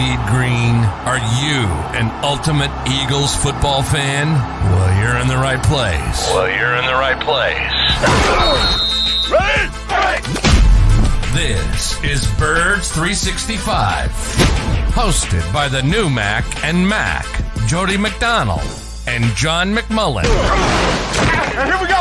bleed green? Are you an ultimate Eagles football fan? Well, you're in the right place. This is Birds 365, hosted by the new Mac and Mac, Jody McDonald and John McMullen. Here we go!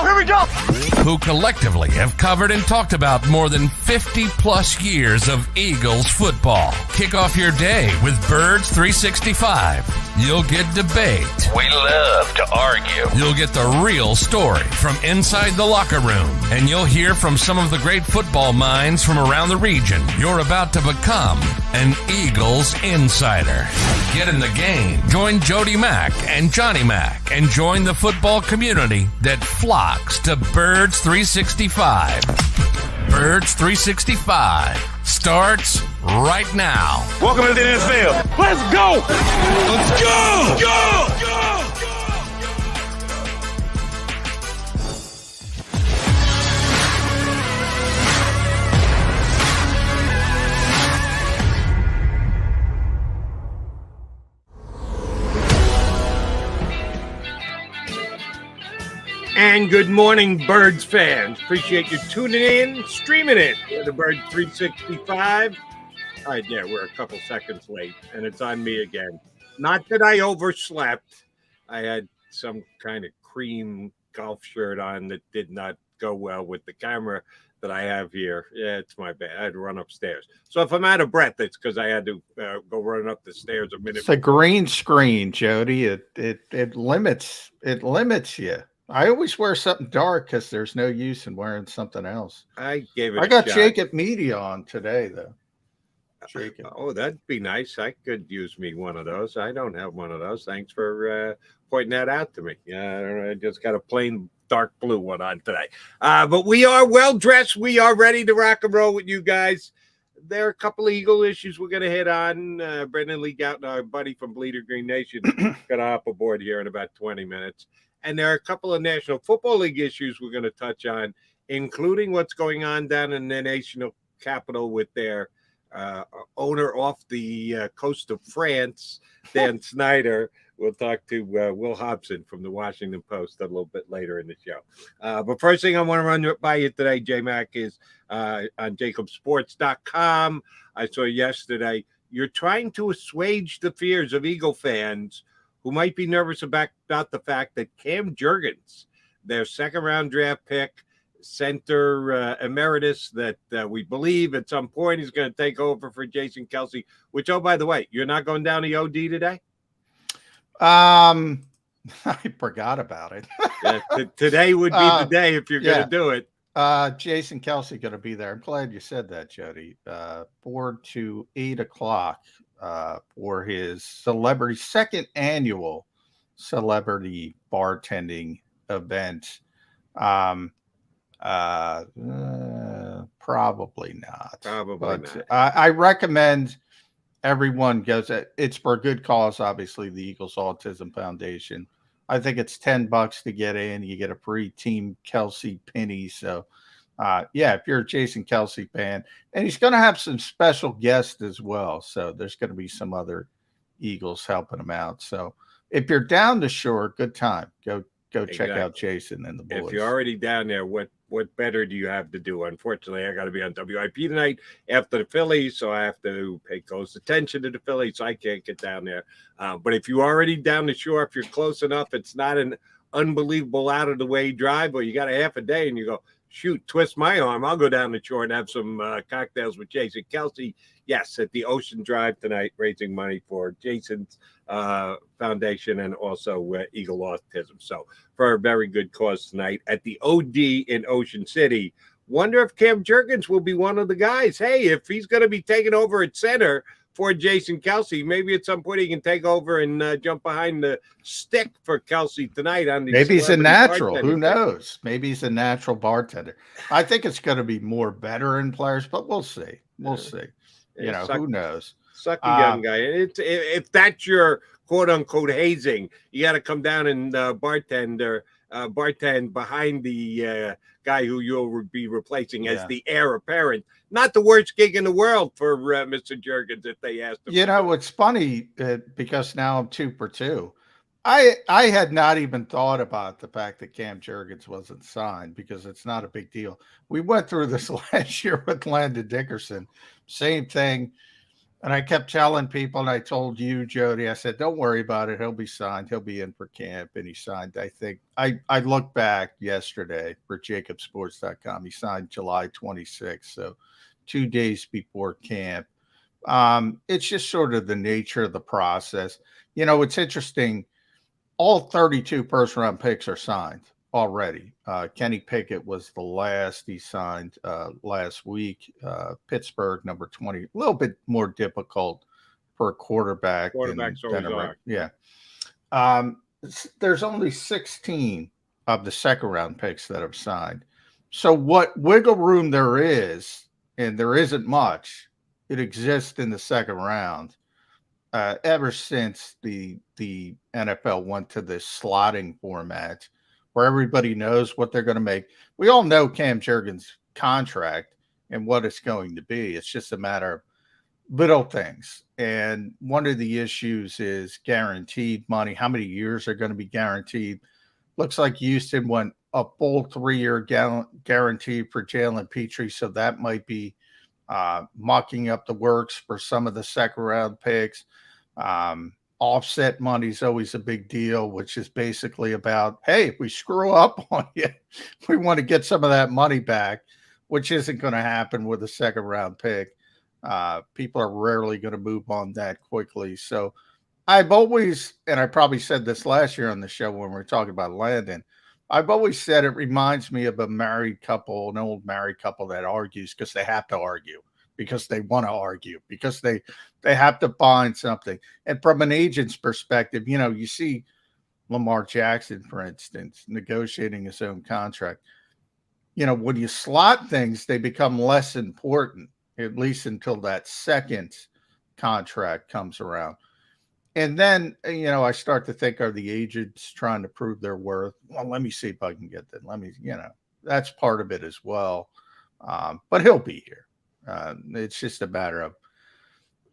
Who collectively have covered and talked about more than 50 plus years of Eagles football. Kick off your day with Birds 365. You'll get debate. We love to argue. You'll get the real story from inside the locker room. And you'll hear from some of the great football minds from around the region. You're about to become an Eagles insider. Get in the game. Join Jody Mack and Johnny Mack and join the football community that flocks to Birds 365. Birds 365 starts right now. Welcome to the NFL. Let's go! And good morning, Birds fans. Appreciate you tuning in, streaming it. The Birds 365. All right, yeah, we're a couple seconds late, and it's on me again. Not that I overslept. I had some kind of cream golf shirt on that did not go well with the camera that I have here. Yeah, it's my bad. I had to run upstairs. So if I'm out of breath, it's because I had to go running up the stairs a minute. It's a green screen, Jody. It limits you. I always wear something dark because there's no use in wearing something else. I gave it I got shot. JAKIB Media on today, though. JAKIB. Oh, that'd be nice. I could use me one of those. I don't have one of those. Thanks for pointing that out to me. I just got a plain dark blue one on today. But we are well dressed. We are ready to rock and roll with you guys. There are a couple of Eagle issues we're going to hit on. Brendan Lee Gouton, our buddy from Bleeder Green Nation, going to hop aboard here in about 20 minutes. And there are a couple of National Football League issues we're going to touch on, including what's going on down in the national capital with their owner off the coast of France, Dan Snyder. We'll talk to Will Hobson from the Washington Post a little bit later in the show. But first thing I want to run by you today, J-Mac, is on JAKIBSports.com. I saw yesterday you're trying to assuage the fears of Eagle fans who might be nervous about the fact that Cam Jurgens, their second-round draft pick, center emeritus that we believe at some point is going to take over for Jason Kelce, which, oh, by the way, you're not going down the OD today? I forgot about it. Today would be the day if you're going to do it. Jason Kelce going to be there. I'm glad you said that, Jody. 4 to 8 o'clock. For his second annual celebrity bartending event. Probably not. Not. I recommend everyone goes. It's for a good cause, obviously, the Eagles Autism Foundation. I think it's $10 to get in. You get a free Team Kelce penny. So, if you're a Jason Kelce fan, and he's going to have some special guests as well. So there's going to be some other Eagles helping him out. So if you're down the shore, good time. Go check out Jason and the boys. If you're already down there, what better do you have to do? Unfortunately, I got to be on WIP tonight after the Phillies, so I have to pay close attention to the Phillies. So I can't get down there. But if you're already down the shore, if you're close enough, it's not an unbelievable out of the way drive, or you got a half a day and you go, shoot, twist my arm, I'll go down the shore and have some cocktails with Jason Kelce. Yes, at the Ocean Drive tonight, raising money for Jason's foundation and also Eagle Autism. So for a very good cause tonight at the OD in Ocean City. Wonder if Cam Jurgens will be one of the guys. Hey, if he's going to be taking over at center for Jason Kelce, maybe at some point he can take over and jump behind the stick for Kelce tonight. Maybe he's a natural. Who knows? Maybe he's a natural bartender. I think it's going to be more veteran players, but we'll see. We'll see. Who knows? Sucky young guy. If that's your quote unquote hazing, you got to come down and bartender bartend behind the guy who you'll be replacing as the heir apparent. Not the worst gig in the world for Mr. Jurgens if they asked him. You know, it's funny because now I'm 2 for 2. I had not even thought about the fact that Cam Jurgens wasn't signed because it's not a big deal. We went through this last year with Landon Dickerson. Same thing. And I kept telling people, and I told you, Jody, I said, don't worry about it. He'll be signed. He'll be in for camp. And he signed, I think. I looked back yesterday for JAKIBsports.com. He signed July 26th, so 2 days before camp. It's just sort of the nature of the process. You know, it's interesting. All 32 first-round picks are signed already. Kenny Pickett was the last he signed last week. Pittsburgh, number 20, a little bit more difficult for a quarterback. Quarterbacks always are. Yeah. There's only 16 of the second-round picks that have signed. So what wiggle room there is, and there isn't much, it exists in the second round. Ever since the NFL went to this slotting format where everybody knows what they're going to make. We all know Cam Jurgens' contract and what it's going to be. It's just a matter of little things. And one of the issues is guaranteed money. How many years are going to be guaranteed? Looks like Houston went a full 3-year guarantee for Jalen Petrie, so that might be mucking up the works for some of the second-round picks. Offset money is always a big deal, which is basically about, hey, if we screw up on you, we want to get some of that money back, which isn't going to happen with a second-round pick. People are rarely going to move on that quickly. So I've always, and I probably said this last year on the show when we were talking about Landon, I've always said it reminds me of a married couple, an old married couple that argues because they have to argue, because they want to argue, because they have to find something. And from an agent's perspective, you know, you see Lamar Jackson, for instance, negotiating his own contract. You know, when you slot things, they become less important, at least until that second contract comes around. And then, you know, I start to think, are the agents trying to prove their worth? Well, let me see if I can get that. That's part of it as well. But he'll be here. It's just a matter of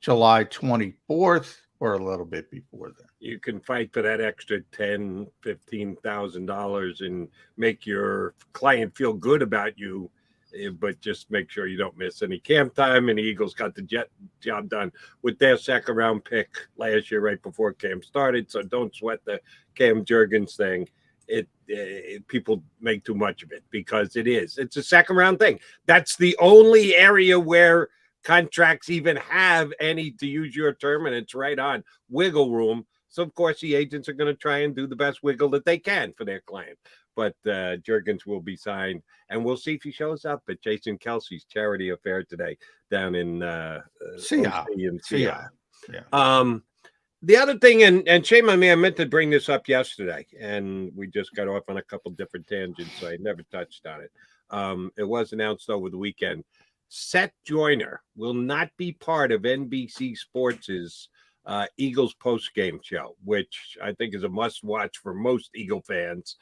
July 24th or a little bit before then. You can fight for that extra $10,000, $15,000 and make your client feel good about you, but just make sure you don't miss any camp time. And the Eagles got the job done with their second-round pick last year right before camp started, so don't sweat the Cam Jurgens thing. People make too much of it because it's a second round thing. That's the only area where contracts even have any, to use your term, and it's right on, wiggle room. So of course the agents are going to try and do the best wiggle that they can for their client. But Jurgens will be signed, and we'll see if he shows up at Jason Kelsey's charity affair today down in Seattle. Yeah. The other thing, and shame on me, I meant to bring this up yesterday, and we just got off on a couple different tangents, so I never touched on it. It was announced over the weekend. Seth Joyner will not be part of NBC Sports' Eagles postgame show, which I think is a must-watch for most Eagle fans.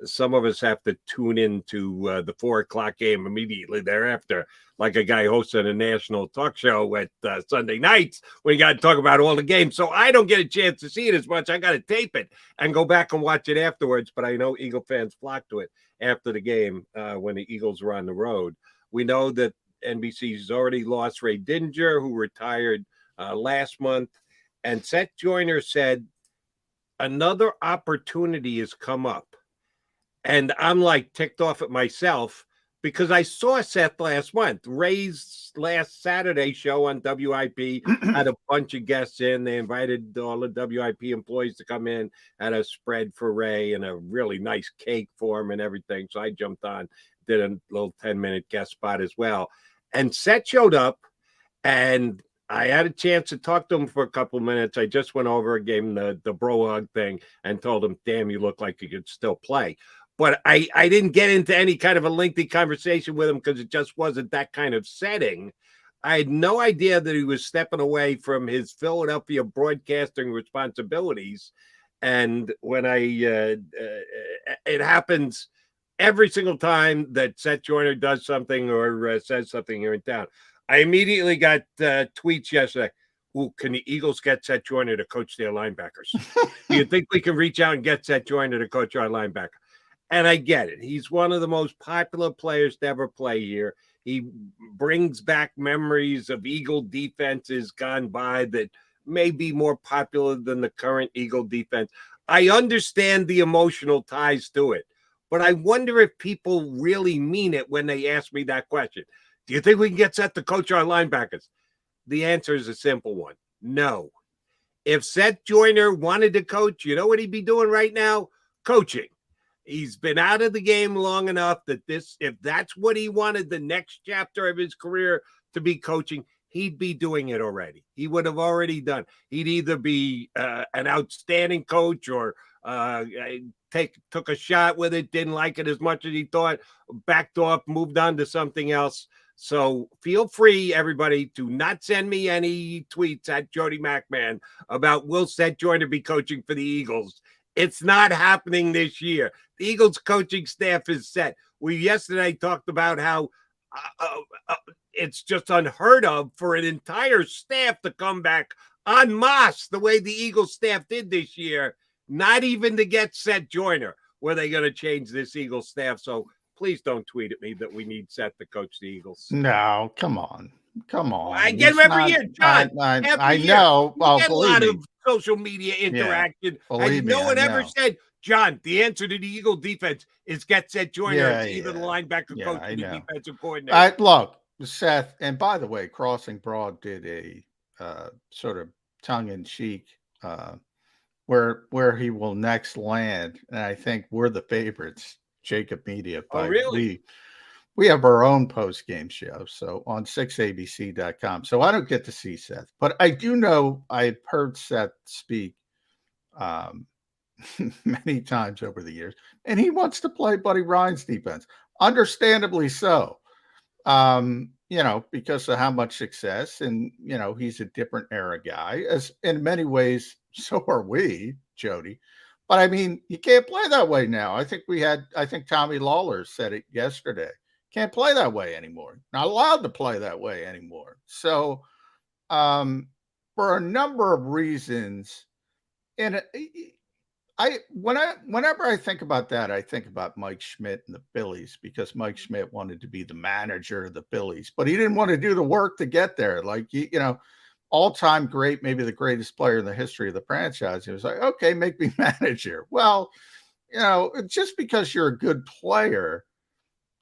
Some of us have to tune into the 4 o'clock game immediately thereafter, like a guy hosting a national talk show at Sunday nights when you got to talk about all the games. So I don't get a chance to see it as much. I got to tape it and go back and watch it afterwards. But I know Eagle fans flock to it after the game when the Eagles are on the road. We know that NBC's already lost Ray Dinger, who retired last month. And Seth Joyner said, another opportunity has come up. And I'm like ticked off at myself because I saw Seth last month. Ray's last Saturday show on WIP had a bunch of guests in. They invited all the WIP employees to come in, had a spread for Ray and a really nice cake for him and everything. So I jumped on, did a little 10-minute guest spot as well. And Seth showed up, and I had a chance to talk to him for a couple minutes. I just went over and gave him the bro hug thing and told him, damn, you look like you could still play. But I didn't get into any kind of a lengthy conversation with him because it just wasn't that kind of setting. I had no idea that he was stepping away from his Philadelphia broadcasting responsibilities And when it happens every single time that Seth Joyner does something or says something here in town. I immediately got tweets yesterday. Ooh, can the Eagles get Seth Joyner to coach their linebackers? Do you think we can reach out and get Seth Joyner to coach our linebacker? And I get it. He's one of the most popular players to ever play here. He brings back memories of Eagle defenses gone by that may be more popular than the current Eagle defense. I understand the emotional ties to it, but I wonder if people really mean it when they ask me that question. Do you think we can get Seth to coach our linebackers? The answer is a simple one. No. If Seth Joyner wanted to coach, you know what he'd be doing right now? Coaching. He's been out of the game long enough that if that's what he wanted the next chapter of his career to be coaching, he'd be doing it already. He would have already done. He'd either be an outstanding coach or took a shot with it, didn't like it as much as he thought, backed off, moved on to something else. So feel free, everybody, to not send me any tweets at Jody McMahon about will Seth Joyner be coaching for the Eagles. It's not happening this year. The Eagles coaching staff is set. We yesterday talked about how it's just unheard of for an entire staff to come back en masse the way the Eagles staff did this year, not even to get Seth Joyner. Were they going to change this Eagles staff? So please don't tweet at me that we need Seth to coach the Eagles. No, come on. Come on. I get him every year, John. I know. Well, get a lot of social media interaction. And no one ever said, John, the answer to the Eagle defense is get Seth Joyner, either the linebacker coach or the defensive coordinator. Look, Seth, and by the way, Crossing Broad did a sort of tongue-in-cheek where he will next land, and I think we're the favorites, JAKIB Media. Oh, really? We have our own post-game show, so on 6abc.com. So I don't get to see Seth, but I do know I've heard Seth speak many times over the years, and he wants to play Buddy Ryan's defense. Understandably so, because of how much success, and, he's a different era guy, as in many ways, so are we, Jody. But I mean, you can't play that way now. I think Tommy Lawler said it yesterday. Can't play that way anymore. Not allowed to play that way anymore. So, for a number of reasons, and whenever I think about that, I think about Mike Schmidt and the Phillies, because Mike Schmidt wanted to be the manager of the Phillies, but he didn't want to do the work to get there. Like, all-time great, maybe the greatest player in the history of the franchise. He was like, okay, make me manager. Well, just because you're a good player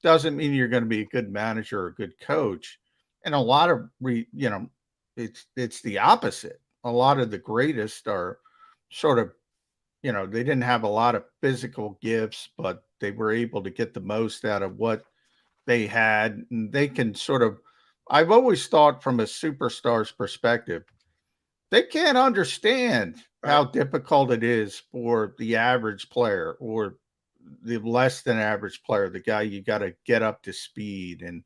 doesn't mean you're going to be a good manager or a good coach. And a lot of, it's the opposite. A lot of the greatest are sort of, they didn't have a lot of physical gifts, but they were able to get the most out of what they had. And they can sort of, I've always thought from a superstar's perspective, they can't understand how difficult it is for the average player or the less than average player, the guy you got to get up to speed. And,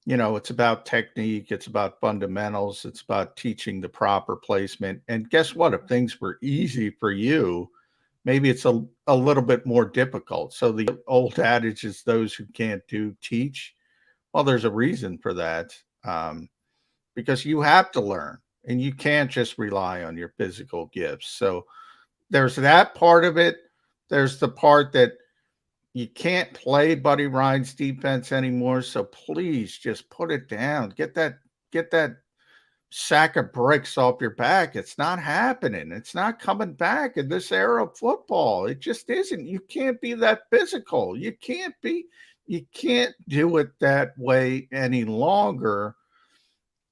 it's about technique. It's about fundamentals. It's about teaching the proper placement. And guess what? If things were easy for you, maybe it's a little bit more difficult. So the old adage is those who can't do, teach. Well, there's a reason for that, because you have to learn, and you can't just rely on your physical gifts. So there's that part of it. There's the part that you can't play Buddy Ryan's defense anymore. So please just put it down. Get that sack of bricks off your back. It's not happening. It's not coming back in this era of football. It just isn't. You can't be that physical. You can't do it that way any longer.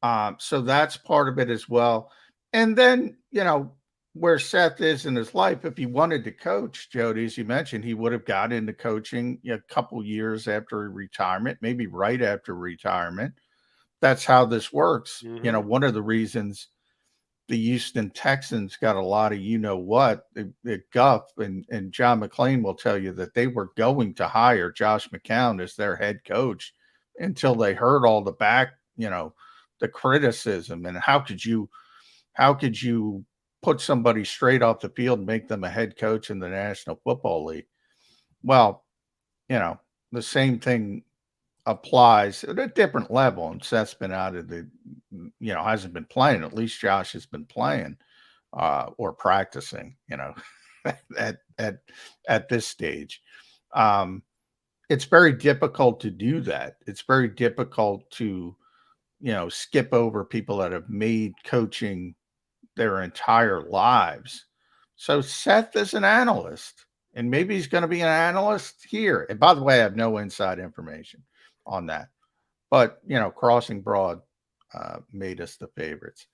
So that's part of it as well. And then, where Seth is in his life, if he wanted to coach, Jody, as you mentioned, he would have got into coaching a couple years after retirement, maybe right after retirement. That's how this works. Mm-hmm. One of the reasons the Houston Texans got a lot of at Guff, and John McMullen will tell you that they were going to hire Josh McCown as their head coach until they heard all the the criticism, and how could you put somebody straight off the field and make them a head coach in the National Football League. Well, the same thing applies at a different level. And Seth's been out of the, hasn't been playing. At least Josh has been playing or practicing, at this stage. It's very difficult to do that. It's very difficult to, skip over people that have made coaching their entire lives. So Seth is an analyst, and maybe he's going to be an analyst here. And by the way, I have no inside information on that. But, Crossing Broad made us the favorites.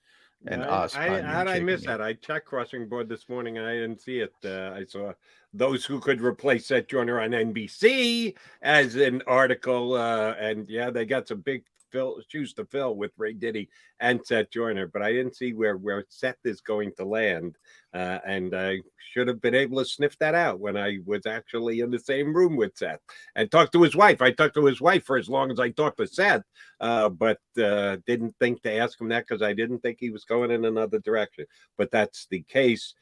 And how did I miss that? I checked Crossing Broad this morning and I didn't see it. I saw Those Who Could Replace Seth Joyner on NBC as an article. And yeah, they got some big shoes to fill with Ray Diddy and Seth Joyner, but I didn't see where Seth is going to land. And I should have been able to sniff that out when I was actually in the same room with Seth and talked to his wife. I talked to his wife for as long as I talked to Seth, but didn't think to ask him that because I didn't think he was going in another direction. But that's the case.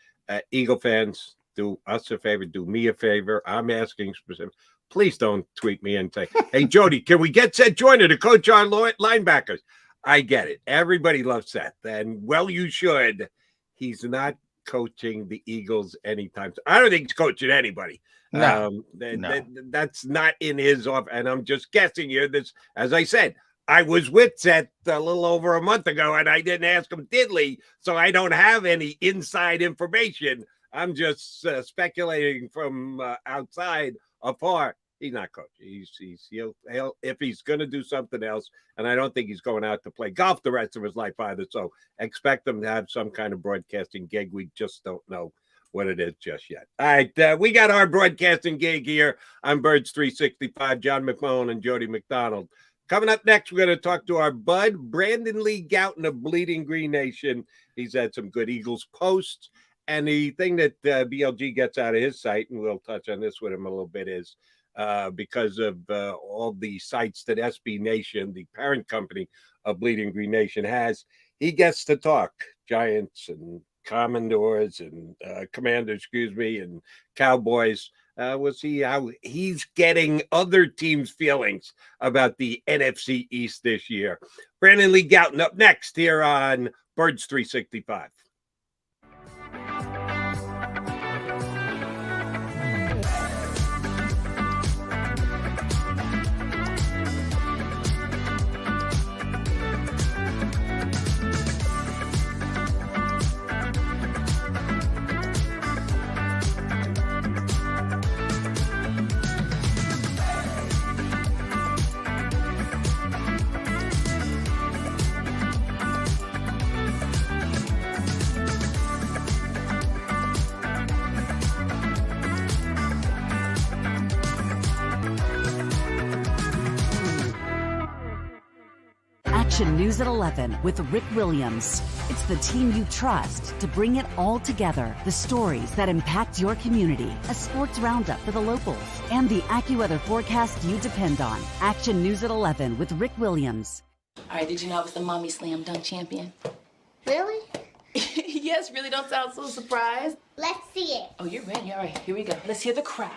Eagle fans, do us a favor, do me a favor. I'm asking specific. Please don't tweet me and say, hey, Jody, can we get Seth Joyner to coach our linebackers? I get it. Everybody loves Seth, and well, you should. He's not coaching the Eagles anytime. I don't think he's coaching anybody. No. That's not in his office, and I'm just guessing here. This, as I said, I was with Seth a little over a month ago, and I didn't ask him diddly, so I don't have any inside information. I'm just speculating from outside afar. He's not coaching. He'll if he's going to do something else, and I don't think he's going out to play golf the rest of his life either. So expect him to have some kind of broadcasting gig. We just don't know what it is just yet. All right, we got our broadcasting gig here on Birds 365. John McMullen and Jody McDonald. Coming up next, we're going to talk to our bud, Brandon Lee Gouton of Bleeding Green Nation. He's had some good Eagles posts. And the thing that BLG gets out of his site, and we'll touch on this with him a little bit, is because of all the sites that SB Nation, the parent company of Bleeding Green Nation, has, he gets to talk Giants and Commanders and Commanders, and Cowboys. We'll see how he's getting other teams' feelings about the NFC East this year. Brandon Lee Gouton up next here on Birds 365. Action News at 11 with Rick Williams. It's the team you trust to bring it all together. The stories that impact your community, a sports roundup for the locals, and the AccuWeather forecast you depend on. Action News at 11 with Rick Williams. All right, did you know I was the Mommy Slam Dunk Champion? Really? Yes, really, don't sound so surprised. Let's see it. Oh, you're ready. All right, here we go. Let's hear the crowd.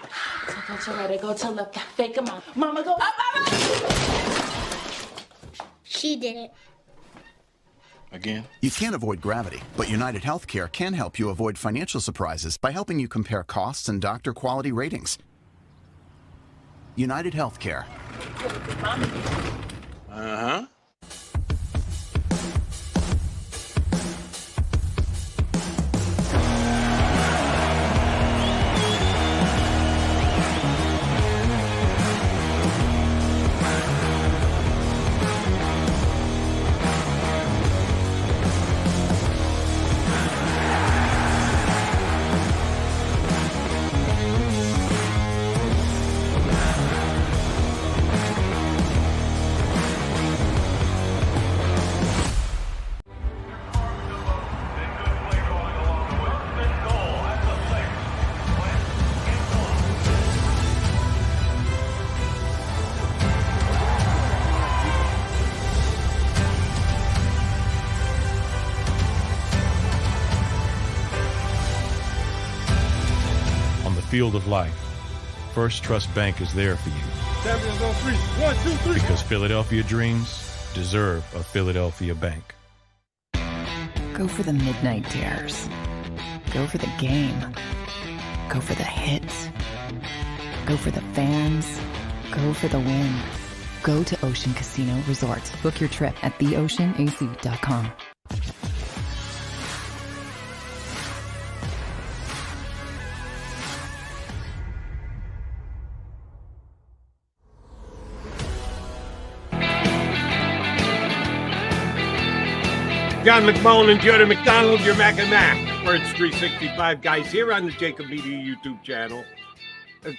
So go to right, go to left, fake 'em out. Mama, go up, mama! She did it. Again? You can't avoid gravity, but United Healthcare can help you avoid financial surprises by helping you compare costs and doctor quality ratings. United Healthcare. Uh-huh. field of life, First Trust Bank is there for you. 7 on 3. 1, 2, 3. Because Philadelphia dreams deserve a Philadelphia bank. Go for the midnight dares. Go for the game. Go for the hits. Go for the fans. Go for the win. Go to Ocean Casino Resort. Book your trip at theoceanac.com. John McMullen and Jordan McDonald, your Mac and Mac. Birds 365 guys here on the JAKIB Media YouTube channel.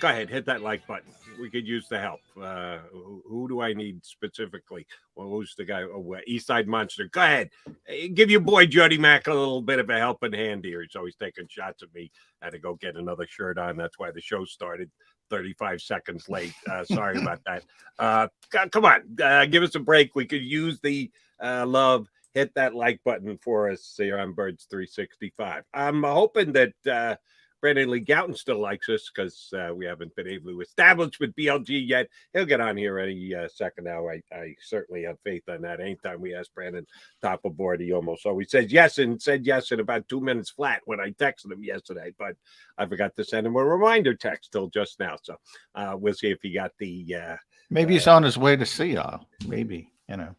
Go ahead, hit that like button. We could use the help. Who do I need specifically? Well, who's the guy? Oh, Eastside Monster. Go ahead. Give your boy Jody Mac a little bit of a helping hand here. He's always taking shots at me. I had to go get another shirt on. That's why the show started 35 seconds late. Sorry about that. Come on. Give us a break. We could use the love. Hit that like button for us here on Birds 365. I'm hoping that Brandon Lee Gouton still likes us because we haven't been able to establish with BLG yet. He'll get on here any second now. I certainly have faith on that. Anytime we ask Brandon top aboard, he almost always says yes, and said yes in about 2 minutes flat when I texted him yesterday. But I forgot to send him a reminder text till just now. So we'll see if he got the. Maybe he's on his way to Seahawk. Maybe, you know.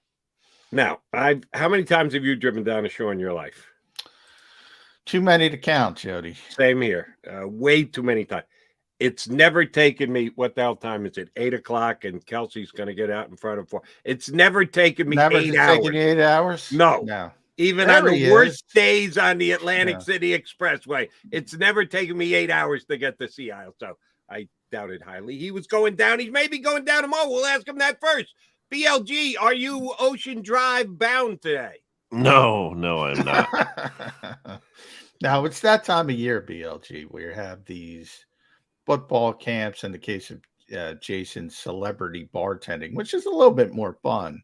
Now, how many times have you driven down a shore in your life? Too many to count, Jody. Same here. Way too many times. It's never taken me, what the hell time is it? 8 o'clock, and Kelsey's going to get out in front of 4. It's never taken me 8 hours. Never taken you 8 hours? No. Even on the worst days on the Atlantic City Expressway, it's never taken me 8 hours to get to Sea Isle. So I doubt it highly. He was going down. He's maybe going down tomorrow. We'll ask him that first. BLG, are you Ocean Drive bound today? No, I'm not. Now, it's that time of year, BLG, where you have these football camps, in the case of Jason's celebrity bartending, which is a little bit more fun.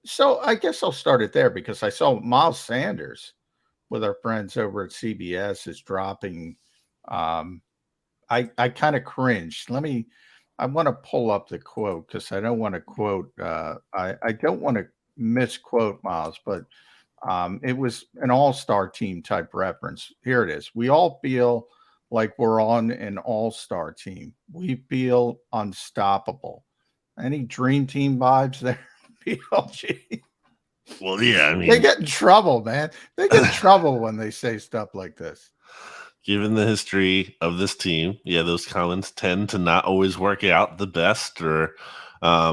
So I guess I'll start it there because I saw Miles Sanders with our friends over at CBS is dropping. I kind of cringed. I want to pull up the quote because I don't want to quote. I don't want to misquote Miles, but it was an all-star team type reference. Here it is. We all feel like we're on an all-star team. We feel unstoppable. Any dream team vibes there? BLG. Well, yeah, I mean, they get in trouble, man. They get in trouble when they say stuff like this. Given the history of this team, those comments tend to not always work out the best, or I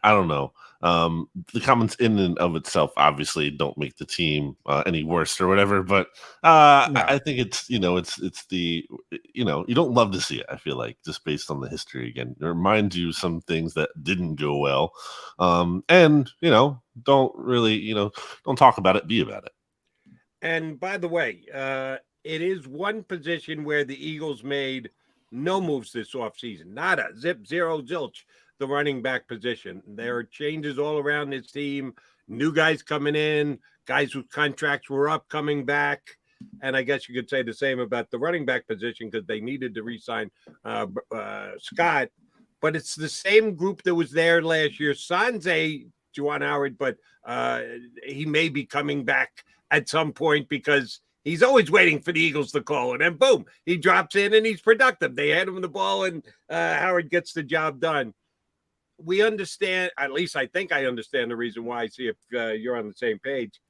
don't know. The comments in and of itself obviously don't make the team any worse or whatever, but no. I think it's it's the you don't love to see it. I feel like just based on the history again, it reminds you some things that didn't go well, and don't really don't talk about it, be about it. And by the way, it is one position where the Eagles made no moves this offseason. Nada, zip, zero, zilch. The running back position. There are changes all around this team. New guys coming in, guys whose contracts were up coming back. And I guess you could say the same about the running back position because they needed to re-sign Scott. But it's the same group that was there last year. Sanze, Juwan Howard, but he may be coming back at some point because he's always waiting for the Eagles to call. And then, boom, he drops in and he's productive. They hand him the ball and Howard gets the job done. We understand, at least I think I understand the reason why. See if you're on the same page.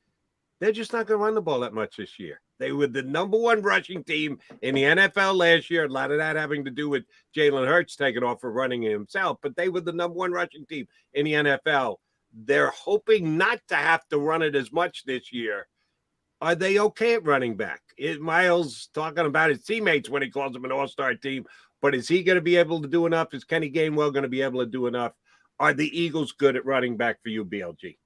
They're just not going to run the ball that much this year. They were the number one rushing team in the NFL last year. A lot of that having to do with Jalen Hurts taking off for running himself, but they were the number one rushing team in the NFL. They're hoping not to have to run it as much this year. Are they okay at running back? Is Miles talking about his teammates when he calls them an all-star team? But is he going to be able to do enough? Is Kenny Gainwell going to be able to do enough? Are the Eagles good at running back for you, BLG?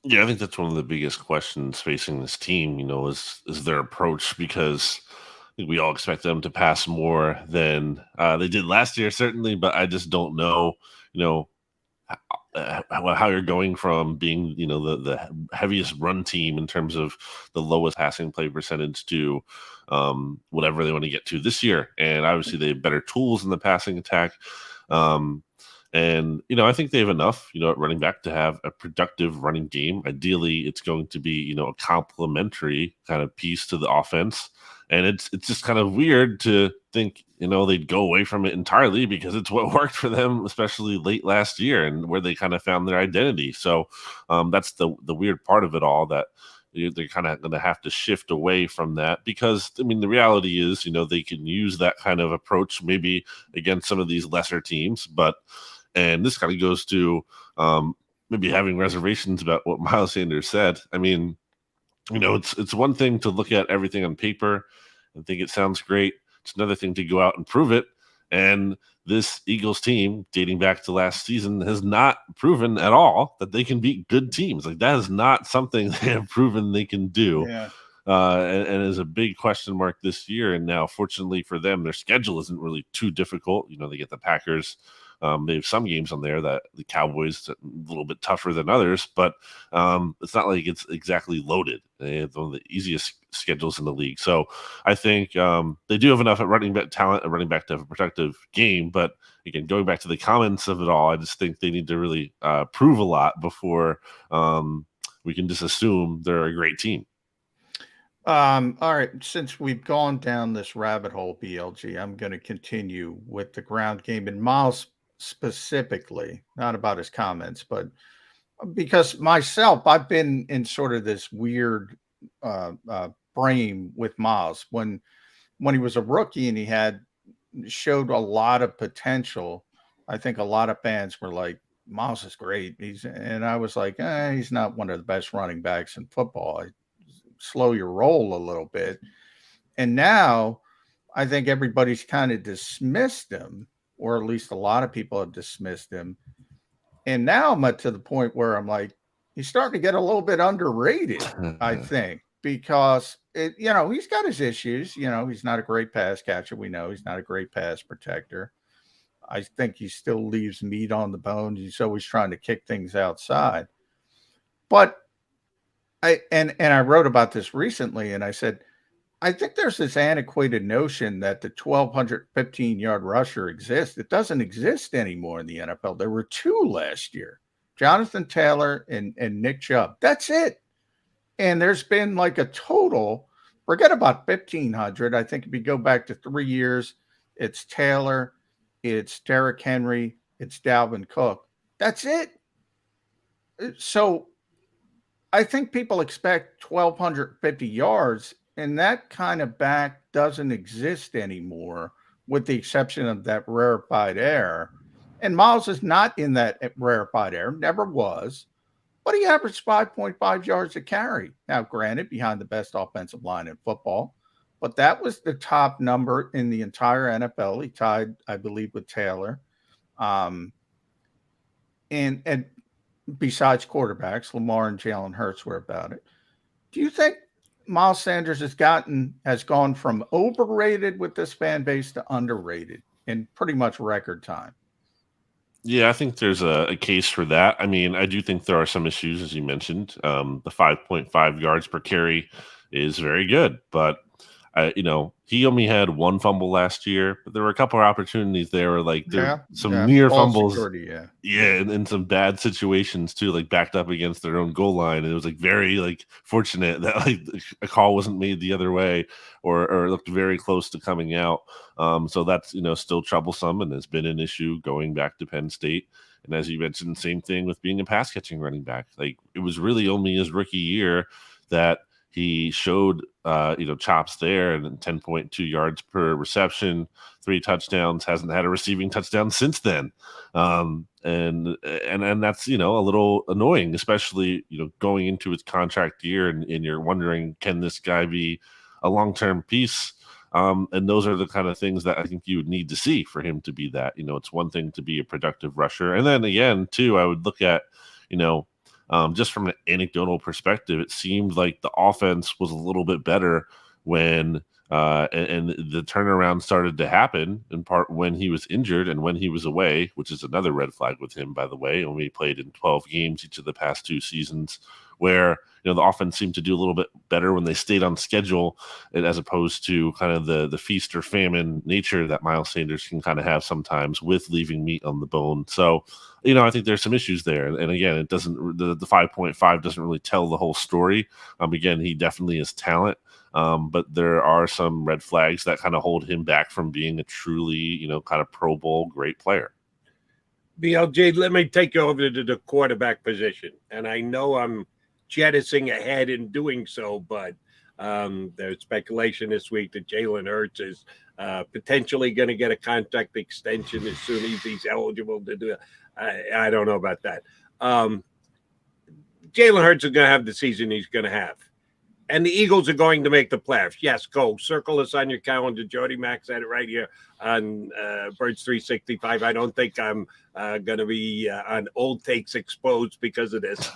Yeah, I think that's one of the biggest questions facing this team, is their approach, because I think we all expect them to pass more than they did last year, certainly, but I just don't know, how you're going from being, the heaviest run team in terms of the lowest passing play percentage to whatever they want to get to this year. And obviously they have better tools in the passing attack. And, I think they have enough, at running back to have a productive running game. Ideally, it's going to be, a complementary kind of piece to the offense. And it's just kind of weird to think, they'd go away from it entirely because it's what worked for them, especially late last year and where they kind of found their identity. So that's the weird part of it all, that they're kind of going to have to shift away from that because, the reality is, they can use that kind of approach maybe against some of these lesser teams. And this kind of goes to maybe having reservations about what Miles Sanders said. It's one thing to look at everything on paper and think it sounds great. It's another thing to go out and prove it. And this Eagles team, dating back to last season, has not proven at all that they can beat good teams. Like, that is not something they have proven they can do. Yeah. And is a big question mark this year. And now, fortunately for them, their schedule isn't really too difficult. They get the Packers. They have some games on there that the Cowboys a little bit tougher than others, but it's not like it's exactly loaded. They have one of the easiest schedules in the league. So I think they do have enough at running back talent and running back to have a productive game. But again, going back to the comments of it all, I just think they need to really prove a lot before we can just assume they're a great team. All right. Since we've gone down this rabbit hole, BLG, I'm going to continue with the ground game and Miles specifically, not about his comments, but because myself, I've been in sort of this weird frame with Miles when he was a rookie and he showed a lot of potential. I think a lot of fans were like, Miles is great. And I was like, he's not one of the best running backs in football. Slow your roll a little bit. And now I think everybody's kind of dismissed him, or at least a lot of people have dismissed him. And now I'm to the point where I'm like, he's starting to get a little bit underrated, I think, because he's got his issues. He's not a great pass catcher. We know he's not a great pass protector. I think he still leaves meat on the bone. He's always trying to kick things outside. But I wrote about this recently, and I said, I think there's this antiquated notion that the 1,215-yard rusher exists. It doesn't exist anymore in the NFL. There were two last year, Jonathan Taylor and Nick Chubb. That's it. And there's been like a total, forget about 1,500. I think if you go back to 3 years, it's Taylor, it's Derrick Henry, it's Dalvin Cook. That's it. So I think people expect 1,250 yards, and that kind of back doesn't exist anymore, with the exception of that rarefied air. And Miles is not in that rarefied air, never was, but he averaged 5.5 yards a carry. Now, granted, behind the best offensive line in football, but that was the top number in the entire NFL. He tied, I believe, with Taylor. And besides quarterbacks, Lamar and Jalen Hurts were about it. Do you think Miles Sanders has gone from overrated with this fan base to underrated in pretty much record time? Yeah, I think there's a case for that. I mean, I do think there are some issues, as you mentioned. The 5.5 yards per carry is very good, but he only had one fumble last year, but there were a couple of opportunities there where like near fumbles. Security, and some bad situations too, like backed up against their own goal line. And it was like very like fortunate that like a call wasn't made the other way or looked very close to coming out. So that's, still troublesome and has been an issue going back to Penn State. And as you mentioned, same thing with being a pass catching running back. Like it was really only his rookie year that he showed, chops there, and 10.2 yards per reception, 3 touchdowns. Hasn't had a receiving touchdown since then, and that's a little annoying, especially going into his contract year, and you're wondering, can this guy be a long-term piece? And those are the kind of things that I think you would need to see for him to be that. It's one thing to be a productive rusher, and then again, too, I would look at, just from an anecdotal perspective, it seemed like the offense was a little bit better when And the turnaround started to happen in part when he was injured and when he was away, which is another red flag with him, by the way. When we played in 12 games each of the past 2 seasons, where the offense seemed to do a little bit better when they stayed on schedule, as opposed to kind of the feast or famine nature that Miles Sanders can kind of have sometimes with leaving meat on the bone. So, I think there's some issues there. And again, it doesn't, the 5.5 doesn't really tell the whole story. Again, he definitely is talent. But there are some red flags that kind of hold him back from being a truly, kind of Pro Bowl great player. BLG, let me take you over to the quarterback position. And I know I'm jettisoning ahead in doing so, but there's speculation this week that Jalen Hurts is potentially going to get a contract extension as soon as he's eligible to do it. I don't know about that. Jalen Hurts is going to have the season he's going to have. And the Eagles are going to make the playoffs. Yes, go. Circle us on your calendar. Jody Max had it right here on Birds 365. I don't think I'm going to be on Old Takes Exposed because of this.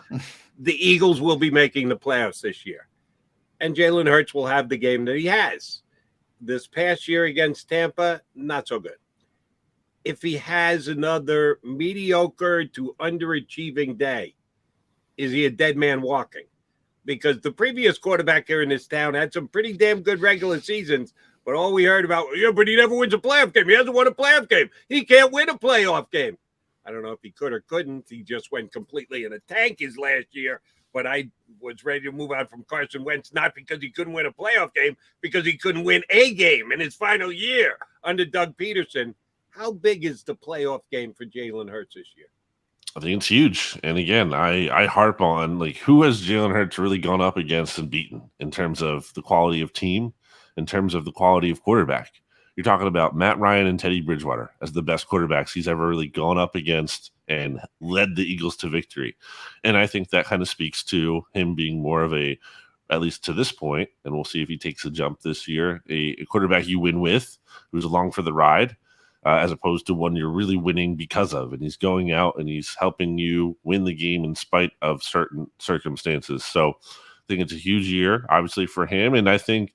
The Eagles will be making the playoffs this year. And Jalen Hurts will have the game that he has. This past year against Tampa, not so good. If he has another mediocre to underachieving day, is he a dead man walking? Because the previous quarterback here in this town had some pretty damn good regular seasons, but all we heard about, but he never wins a playoff game. He hasn't won a playoff game. He can't win a playoff game. I don't know if he could or couldn't. He just went completely in a tank his last year, but I was ready to move on from Carson Wentz, not because he couldn't win a playoff game, because he couldn't win a game in his final year under Doug Peterson. How big is the playoff game for Jalen Hurts this year? I think it's huge. And again, I harp on, who has Jalen Hurts really gone up against and beaten in terms of the quality of team, in terms of the quality of quarterback? You're talking about Matt Ryan and Teddy Bridgewater as the best quarterbacks he's ever really gone up against and led the Eagles to victory. And I think that kind of speaks to him being more of a, at least to this point, and we'll see if he takes a jump this year, a quarterback you win with, who's along for the ride. As opposed to one you're really winning because of. And he's going out and he's helping you win the game in spite of certain circumstances. So I think it's a huge year, obviously, for him. And I think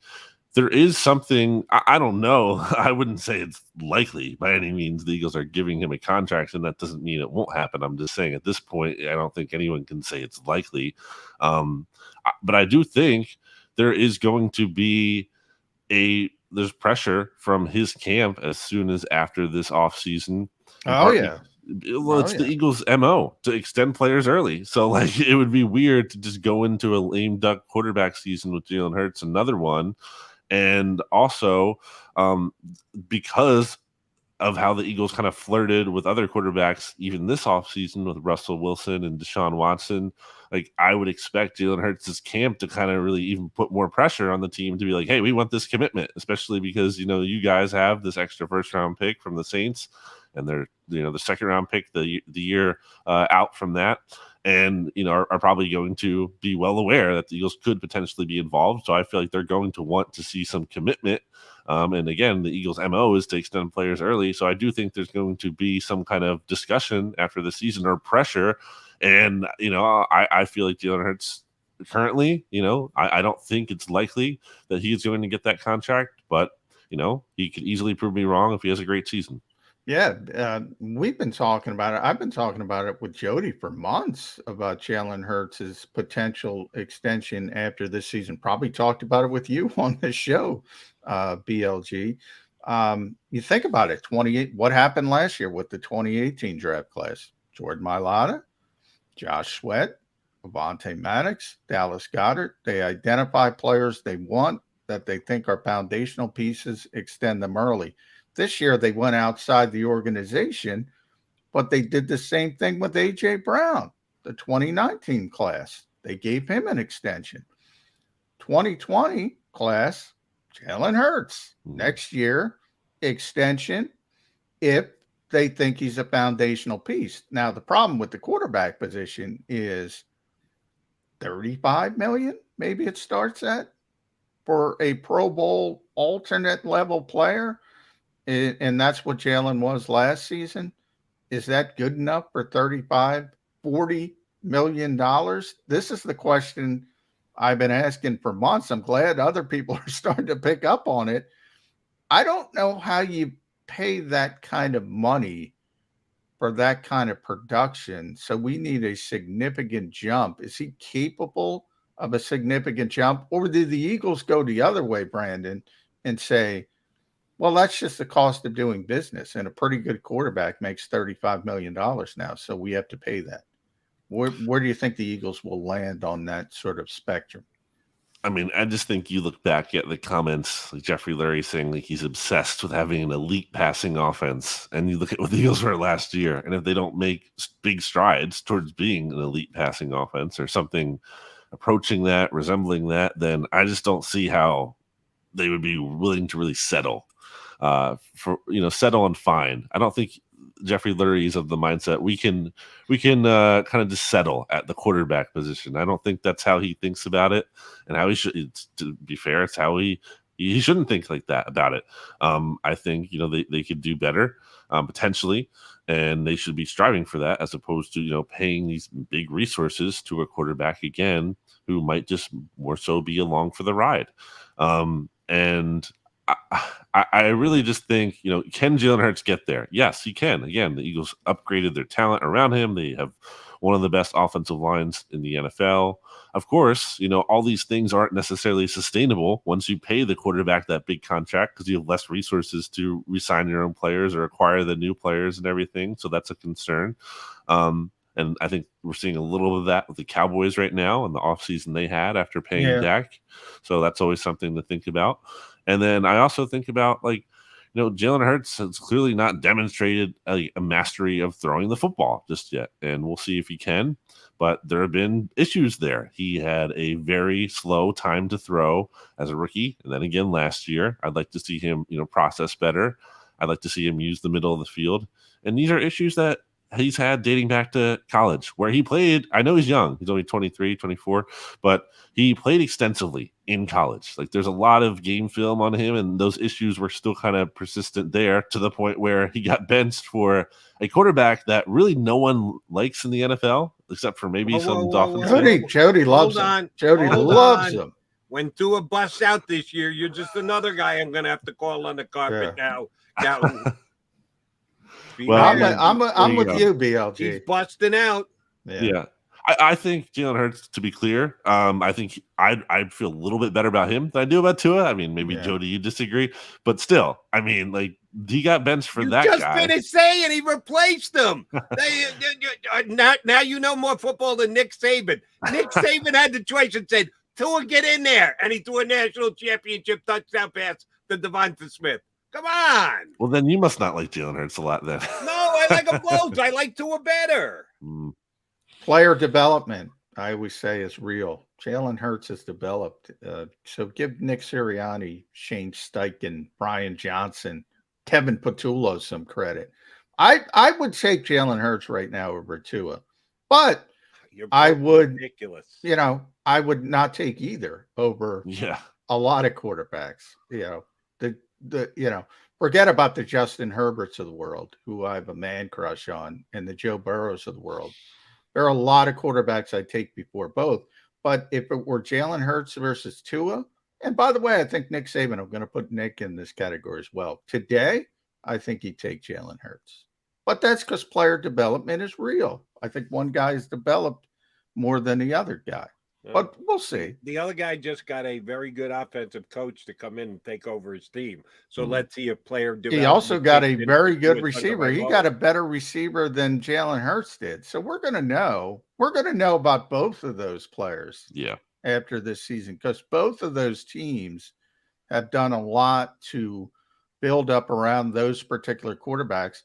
there is something, I don't know, I wouldn't say it's likely by any means the Eagles are giving him a contract, and that doesn't mean it won't happen. I'm just saying at this point, I don't think anyone can say it's likely. But I do think there is going to be there's pressure from his camp as soon as after this offseason. Oh, yeah. Well, it's the Eagles' MO to extend players early. So, it would be weird to just go into a lame duck quarterback season with Jalen Hurts, another one. And also, because of how the Eagles kind of flirted with other quarterbacks, even this offseason with Russell Wilson and Deshaun Watson, I would expect Jalen Hurts' camp to kind of really even put more pressure on the team to be like, hey, we want this commitment, especially because, you guys have this extra first-round pick from the Saints, and they're, the second-round pick the year out from that, and, are probably going to be well aware that the Eagles could potentially be involved. So I feel like they're going to want to see some commitment. And again, the Eagles' MO is to extend players early. So I do think there's going to be some kind of discussion after the season or pressure. And, I feel like Jalen Hurts currently, I don't think it's likely that he's going to get that contract, but, he could easily prove me wrong if he has a great season. Yeah, we've been talking about it. I've been talking about it with Jody for months about Jalen Hurts' potential extension after this season. Probably talked about it with you on the show, BLG. You think about it, 28. What happened last year with the 2018 draft class? Jordan Mailata, Josh Sweat, Avonte Maddox, Dallas Goedert. They identify players they want that they think are foundational pieces, extend them early. This year, they went outside the organization, but they did the same thing with A.J. Brown, the 2019 class. They gave him an extension. 2020 class, Jalen Hurts. Next year, extension if they think he's a foundational piece. Now, the problem with the quarterback position is $35 million, maybe it starts at, for a Pro Bowl alternate level player. And that's what Jalen was last season. Is that good enough for $35, $40 million? This is the question I've been asking for months. I'm glad other people are starting to pick up on it. I don't know how you pay that kind of money for that kind of production. So we need a significant jump. Is he capable of a significant jump? Or did the Eagles go the other way, Brandon, and say, well, that's just the cost of doing business, and a pretty good quarterback makes $35 million now, so we have to pay that. Where do you think the Eagles will land on that sort of spectrum? I mean, I just think you look back at the comments, like Jeffrey Lurie saying like he's obsessed with having an elite passing offense, and you look at what the Eagles were last year, and if they don't make big strides towards being an elite passing offense or something approaching that, resembling that, then I just don't see how they would be willing to really settle. Settle and fine. I don't think Jeffrey Lurie is of the mindset we can kind of just settle at the quarterback position. I don't think that's how he thinks about it, and how he should. To be fair, it's how he shouldn't think like that about it. I think they could do better potentially, and they should be striving for that as opposed to paying these big resources to a quarterback again who might just more so be along for the ride. And I really just think, can Jalen Hurts get there? Yes, he can. Again, the Eagles upgraded their talent around him. They have one of the best offensive lines in the NFL. Of course, all these things aren't necessarily sustainable once you pay the quarterback that big contract because you have less resources to re-sign your own players or acquire the new players and everything. So that's a concern. And I think we're seeing a little of that with the Cowboys right now and the offseason they had after paying Dak. So that's always something to think about. And then I also think about, Jalen Hurts has clearly not demonstrated a mastery of throwing the football just yet. And we'll see if he can. But there have been issues there. He had a very slow time to throw as a rookie. And then again last year, I'd like to see him, process better. I'd like to see him use the middle of the field. And these are issues that he's had dating back to college where he played. I know he's young. He's only 23, 24, but he played extensively in college. There's a lot of game film on him, and those issues were still kind of persistent there to the point where he got benched for a quarterback that really no one likes in the NFL, except for maybe some Dolphins. Jody loves him. Jody loves him. When Tua busts out this year, you're just another guy I'm going to have to call on the carpet now. Well, I'm with you, BLG. He's busting out. Yeah. I think Jalen Hurts, to be clear, I think I'd feel a little bit better about him than I do about Tua. I mean, maybe Jody, you disagree, but still, I mean, he got benched for that guy. You just finished saying he replaced him. Now you know more football than Nick Saban. Nick Saban had the choice and said, Tua, get in there, and he threw a national championship touchdown pass to Devonta Smith. Come on. Well, then you must not like Jalen Hurts a lot then. No, I like them both. I like Tua better. Player development, I always say, is real. Jalen Hurts has developed. So give Nick Sirianni, Shane Steichen, Brian Johnson, Kevin Patullo some credit. I would take Jalen Hurts right now over Tua, but I would ridiculous. I would not take either over a lot of quarterbacks. Forget about the Justin Herberts of the world, who I have a man crush on, and the Joe Burrows of the world. There are a lot of quarterbacks I'd take before both. But if it were Jalen Hurts versus Tua, and by the way, I think Nick Saban, I'm going to put Nick in this category as well. Today, I think he'd take Jalen Hurts. But that's because player development is real. I think one guy is developed more than the other guy. But we'll see. The other guy just got a very good offensive coach to come in and take over his team. So let's see if player development. He also got a very good receiver. He got a better receiver than Jalen Hurts did. So we're going to know. We're going to know about both of those players after this season, because both of those teams have done a lot to build up around those particular quarterbacks.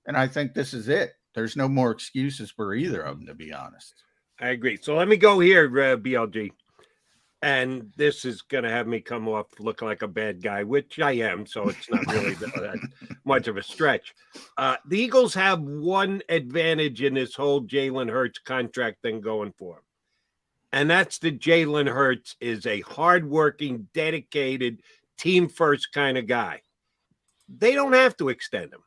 And I think this is it. There's no more excuses for either of them, to be honest. I agree. So let me go here, BLG. And this is going to have me come off looking like a bad guy, which I am. So it's not really that much of a stretch. The Eagles have one advantage in this whole Jalen Hurts contract thing going for him. And that's that Jalen Hurts is a hardworking, dedicated, team-first kind of guy. They don't have to extend him.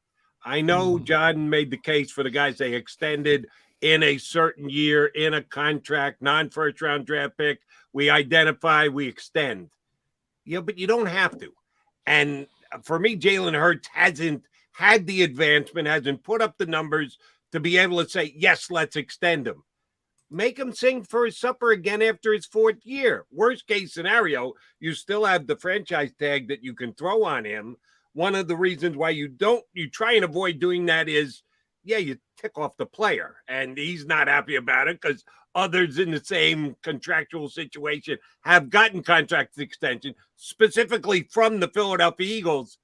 I know John made the case for the guys they extended. in a certain year, in a contract, non-first round draft pick. We identify, we extend. Yeah, but you don't have to. And for me, Jalen Hurts hasn't had the advancement, hasn't put up the numbers to be able to say, yes, let's extend him. Make him sing for his supper again after his 4th year. Worst case scenario, you still have the franchise tag that you can throw on him. One of the reasons why you try and avoid doing that is, you tick off the player, and he's not happy about it because others in the same contractual situation have gotten contract extension, specifically from the Philadelphia Eagles.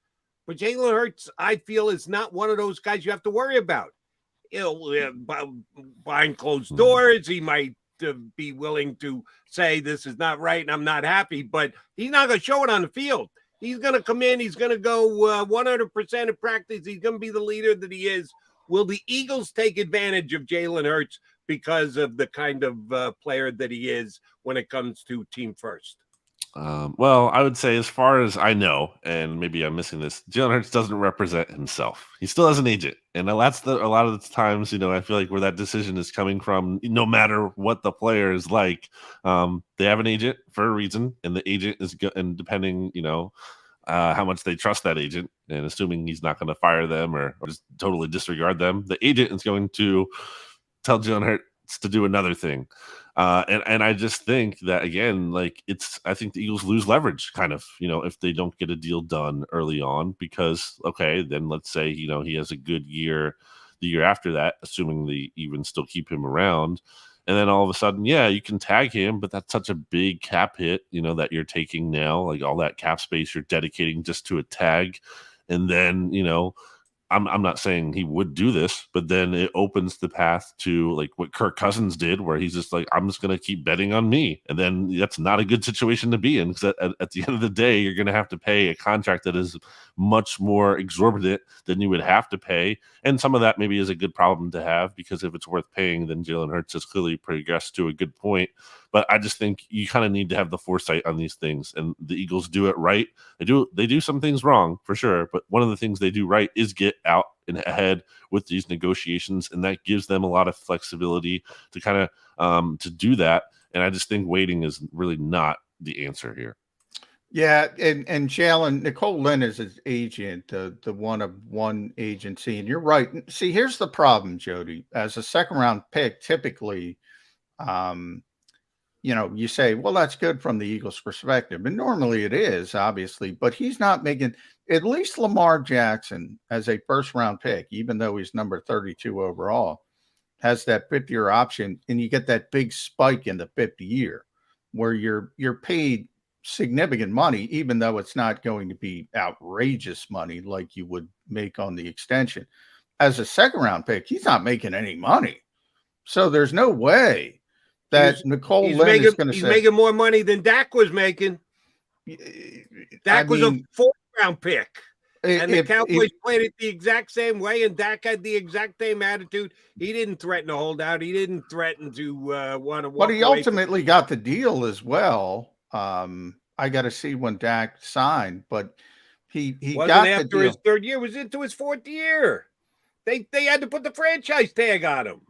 But Jalen Hurts, I feel, is not one of those guys you have to worry about. Behind closed doors, he might be willing to say this is not right and I'm not happy, but he's not going to show it on the field. He's going to come in, he's going to go 100% of practice, he's going to be the leader that he is. Will the Eagles take advantage of Jalen Hurts because of the kind of player that he is when it comes to team first? Well, I would say, as far as I know, and maybe I'm missing this, Jalen Hurts doesn't represent himself. He still has an agent. And that's a lot of the times, I feel like where that decision is coming from, no matter what the player is like, they have an agent for a reason. And the agent is and depending, how much they trust that agent, and assuming he's not going to fire them or just totally disregard them, the agent is going to tell Jalen Hurts to do another thing. And I just think that, again, I think the Eagles lose leverage kind of, if they don't get a deal done early on, because, okay, then let's say, he has a good year the year after that, assuming they even still keep him around. And then all of a sudden, you can tag him, but that's such a big cap hit, that you're taking now, like all that cap space you're dedicating just to a tag. And then, I'm not saying he would do this, but then it opens the path to like what Kirk Cousins did, where he's just like, I'm just going to keep betting on me. And then that's not a good situation to be in, because at the end of the day, you're going to have to pay a contract that is much more exorbitant than you would have to pay. And some of that maybe is a good problem to have, because if it's worth paying, then Jalen Hurts has clearly progressed to a good point. But I just think you kind of need to have the foresight on these things, and the Eagles do it right. They do some things wrong for sure, but one of the things they do right is get out and ahead with these negotiations, and that gives them a lot of flexibility to kind of to do that. And I just think waiting is really not the answer here. Yeah, and Jalen, Nicole Lynn is his agent, the one agency, and you're right. See, here's the problem, Jody. As a second-round pick, typically, you say, well, that's good from the Eagles' perspective. And normally it is, obviously, but he's not making, at least Lamar Jackson as a first-round pick, even though he's number 32 overall, has that 5th-year option, and you get that big spike in the 5th year where you're paid significant money, even though it's not going to be outrageous money like you would make on the extension. As a second-round pick, he's not making any money. So there's no way that Nicole Lynn is going to say. He's making more money than Dak was making. Dak was a 4th-round pick. And the Cowboys played it the exact same way, and Dak had the exact same attitude. He didn't threaten to hold out. He didn't threaten to want to walk away. But he ultimately got the deal as well. I got to see when Dak signed, but he wasn't got after the deal. His 3rd year. It was into his 4th year. They had to put the franchise tag on him.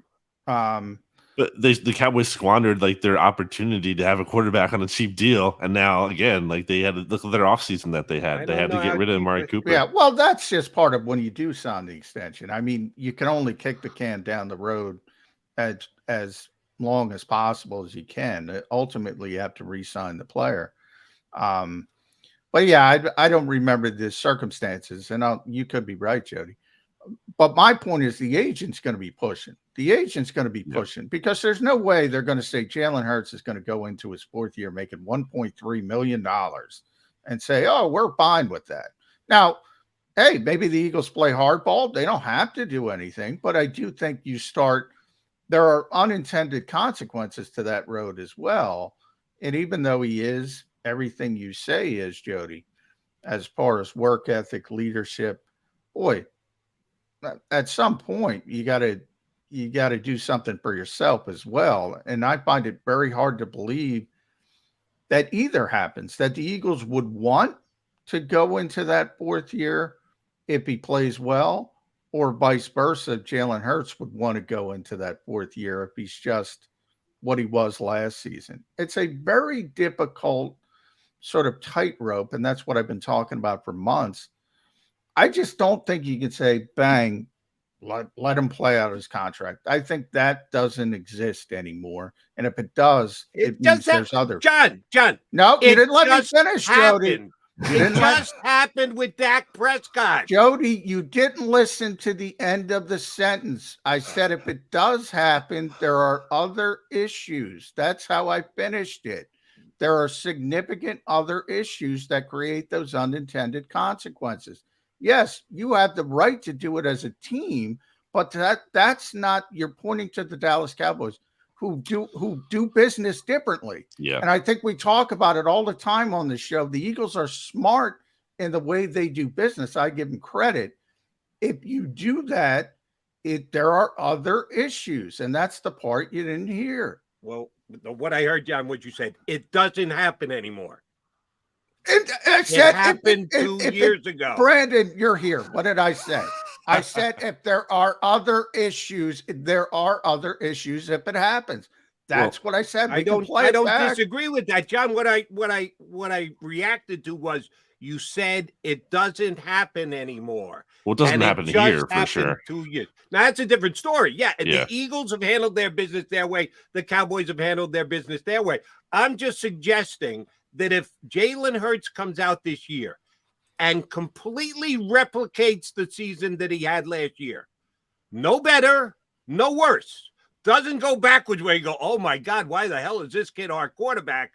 But the Cowboys squandered like their opportunity to have a quarterback on a cheap deal, and now again, like they had to look at their offseason that they had. They had to get rid of Amari Cooper. Yeah, well, that's just part of when you do sign the extension. I mean, you can only kick the can down the road as long as possible as you can. Ultimately, you have to re-sign the player. But yeah, I don't remember the circumstances, and you could be right, Jody. But my point is the agent's going to be pushing. The agent's going to be pushing because there's no way they're going to say Jalen Hurts is going to go into his 4th year making $1.3 million and say, oh, we're fine with that. Now, hey, maybe the Eagles play hardball. They don't have to do anything, but I do think there are unintended consequences to that road as well. And even though he is everything you say is, Jody, as far as work ethic, leadership, boy, at some point you got to do something for yourself as well. And I find it very hard to believe that either happens, that the Eagles would want to go into that 4th year if he plays well, or vice versa, Jalen Hurts would want to go into that fourth year if he's just what he was last season. It's a very difficult sort of tightrope, and that's what I've been talking about for months. I just don't think you can say, bang, let him play out his contract. I think that doesn't exist anymore. And if it does, it means there's other. John. No, you didn't let me finish, Jody. It just happened with Dak Prescott. Jody, you didn't listen to the end of the sentence. I said if it does happen, there are other issues. That's how I finished it. There are significant other issues that create those unintended consequences. Yes, you have the right to do it as a team, but that's not, you're pointing to the Dallas Cowboys who do business differently. Yeah. And I think we talk about it all the time on the show. The Eagles are smart in the way they do business. I give them credit. If you do that, there are other issues, and that's the part you didn't hear. Well, what I heard, John, what you said, it doesn't happen anymore. It happened 2 years ago. Brandon, you're here. What did I say? I said if there are other issues, there are other issues if it happens. That's what I said. I don't disagree with that, John. What I reacted to was you said it doesn't happen anymore. Well, it doesn't happen here for sure. 2 years. Now that's a different story. Yeah, the Eagles have handled their business their way. The Cowboys have handled their business their way. I'm just suggesting that if Jalen Hurts comes out this year and completely replicates the season that he had last year, no better, no worse, doesn't go backwards where you go, oh my God, why the hell is this kid our quarterback?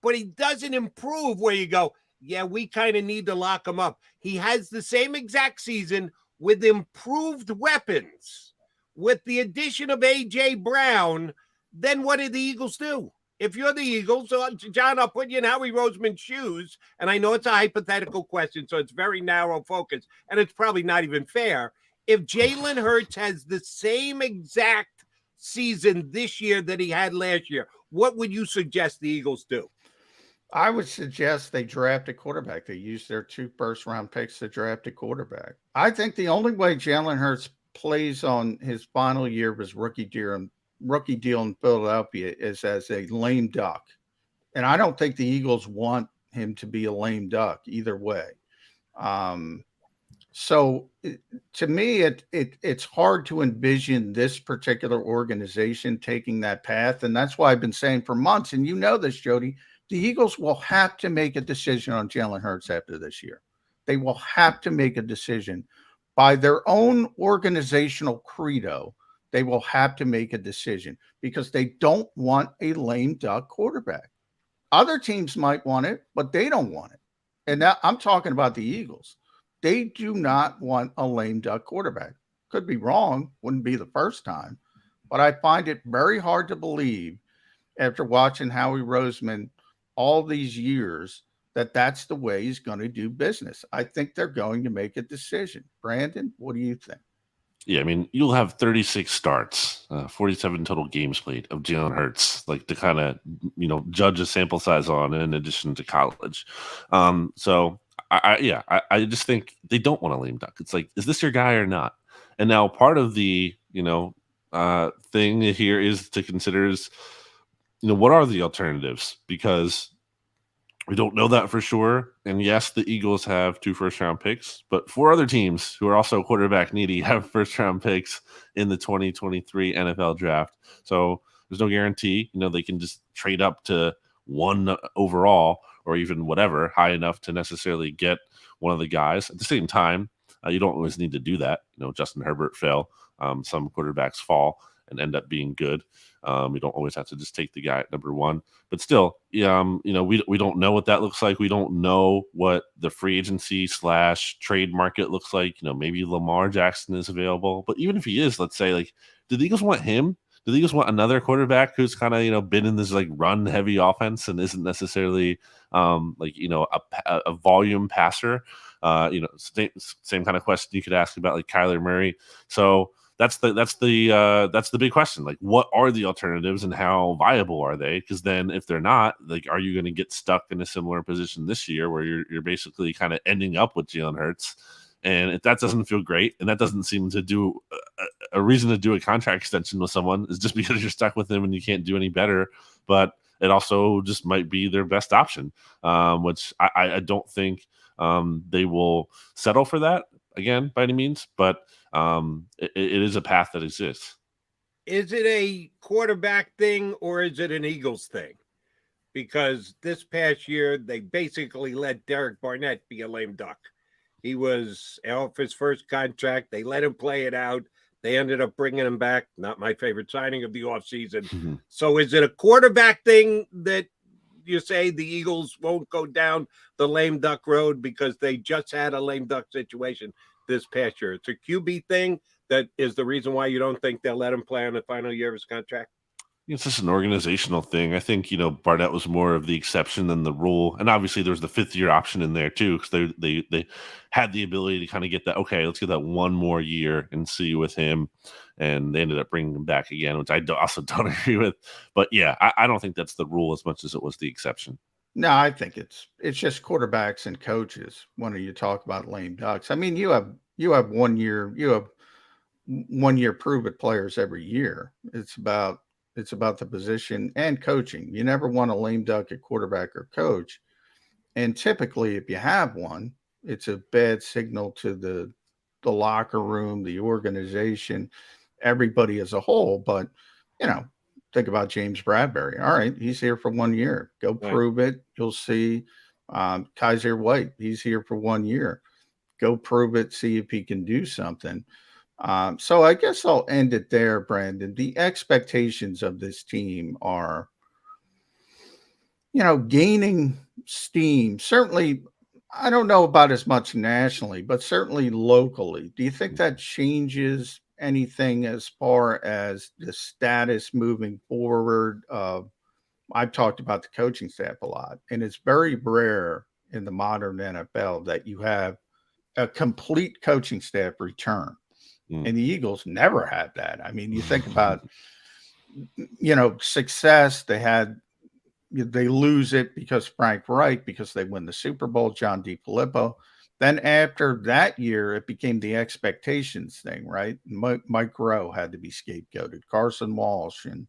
But he doesn't improve where you go, yeah, we kind of need to lock him up. He has the same exact season with improved weapons. With the addition of A.J. Brown, then what did the Eagles do? If you're the Eagles, John, I'll put you in Howie Roseman's shoes, and I know it's a hypothetical question, so it's very narrow focus, and it's probably not even fair. If Jalen Hurts has the same exact season this year that he had last year, what would you suggest the Eagles do? I would suggest they draft a quarterback. They use their 2 first-round picks to draft a quarterback. I think the only way Jalen Hurts plays on his final year of his rookie deal in Philadelphia is as a lame duck. And I don't think the Eagles want him to be a lame duck either way. So to me, it's hard to envision this particular organization taking that path. And that's why I've been saying for months, and you know this, Jody, the Eagles will have to make a decision on Jalen Hurts after this year. They will have to make a decision by their own organizational credo. They will have to make a decision because they don't want a lame duck quarterback. Other teams might want it, but they don't want it. And now I'm talking about the Eagles. They do not want a lame duck quarterback. Could be wrong, wouldn't be the first time, but I find it very hard to believe after watching Howie Roseman all these years that that's the way he's going to do business. I think they're going to make a decision. Brandon, what do you think? Yeah, I mean, you'll have 36 starts, 47 total games played of Jalen Hurts, like to kind of, judge a sample size on in addition to college. So I just think they don't want a lame duck. It's like, is this your guy or not? And now part of the, thing here is to consider is, what are the alternatives? Because we don't know that for sure. And yes, the Eagles have 2 first-round picks, but 4 other teams who are also quarterback needy have first-round picks in the 2023 NFL draft. So there's no guarantee, they can just trade up to 1 overall or even whatever high enough to necessarily get one of the guys. At the same time, you don't always need to do that. Justin Herbert fell. Some quarterbacks fall and end up being good. We don't always have to just take the guy at number 1, but still, we don't know what that looks like. We don't know what the free agency / trade market looks like. Maybe Lamar Jackson is available, but even if he is, let's say, like, do the Eagles want him? Do the Eagles want another quarterback who's kind of, been in this like run heavy offense and isn't necessarily a volume passer? Same kind of question you could ask about like Kyler Murray. So that's the big question. Like, what are the alternatives and how viable are they? Because then if they're not, like, are you going to get stuck in a similar position this year where you're basically kind of ending up with Jalen Hurts And if that doesn't feel great, and that doesn't seem to do a reason to do a contract extension with someone, is just because you're stuck with them and you can't do any better. But it also just might be their best option, which I don't think they will settle for that again by any means. But it is a path that exists. Is it a quarterback thing or is it an Eagles thing? Because this past year, they basically let Derek Barnett be a lame duck. He was off his first contract. They let him play it out. They ended up bringing him back. Not my favorite signing of the offseason. Mm-hmm. So is it a quarterback thing that you say the Eagles won't go down the lame duck road because they just had a lame duck situation this past year? It's a QB thing that is the reason why you don't think they'll let him play on the final year of his contract? It's just an organizational thing. I think, Barnett was more of the exception than the rule. And obviously there was the 5th-year option in there too, because they had the ability to kind of get that, okay, let's get that one more year and see with him. And they ended up bringing him back again, which I also don't agree with. But yeah, I don't think that's the rule as much as it was the exception. No, I think it's just quarterbacks and coaches when you talk about lame ducks. I mean, you have 1 year, you have 1 year prove it players every year. It's about the position and coaching. You never want a lame duck at quarterback or coach. And typically, if you have one, it's a bad signal to the locker room, the organization, everybody as a whole. But, think about James Bradbury. All right, he's here for 1 year. Go prove it. You'll see. Kaiser White, he's here for 1 year. Go prove it. See if he can do something. So I guess I'll end it there, Brandon. The expectations of this team are, gaining steam. Certainly, I don't know about as much nationally, but certainly locally. Do you think that changes anything as far as the status moving forward? I've talked about the coaching staff a lot, and it's very rare in the modern NFL that you have a complete coaching staff return. And the Eagles never had that. I mean, you think about, success. They lose it because Frank Reich, because they win the Super Bowl, John DeFilippo. Then after that year, it became the expectations thing, right? Mike Rowe had to be scapegoated. Carson Walsh. And,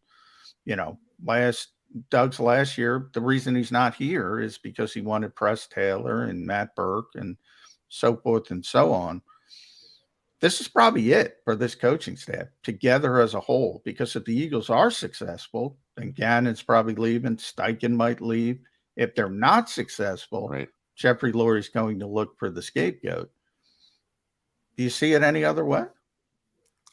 Doug's last year, the reason he's not here is because he wanted Press Taylor and Matt Burke and so forth and so on. This is probably it for this coaching staff together as a whole, because if the Eagles are successful, then Gannon's probably leaving, Steichen might leave. If they're not successful, right, Jeffrey Lurie's going to look for the scapegoat. Do you see it any other way?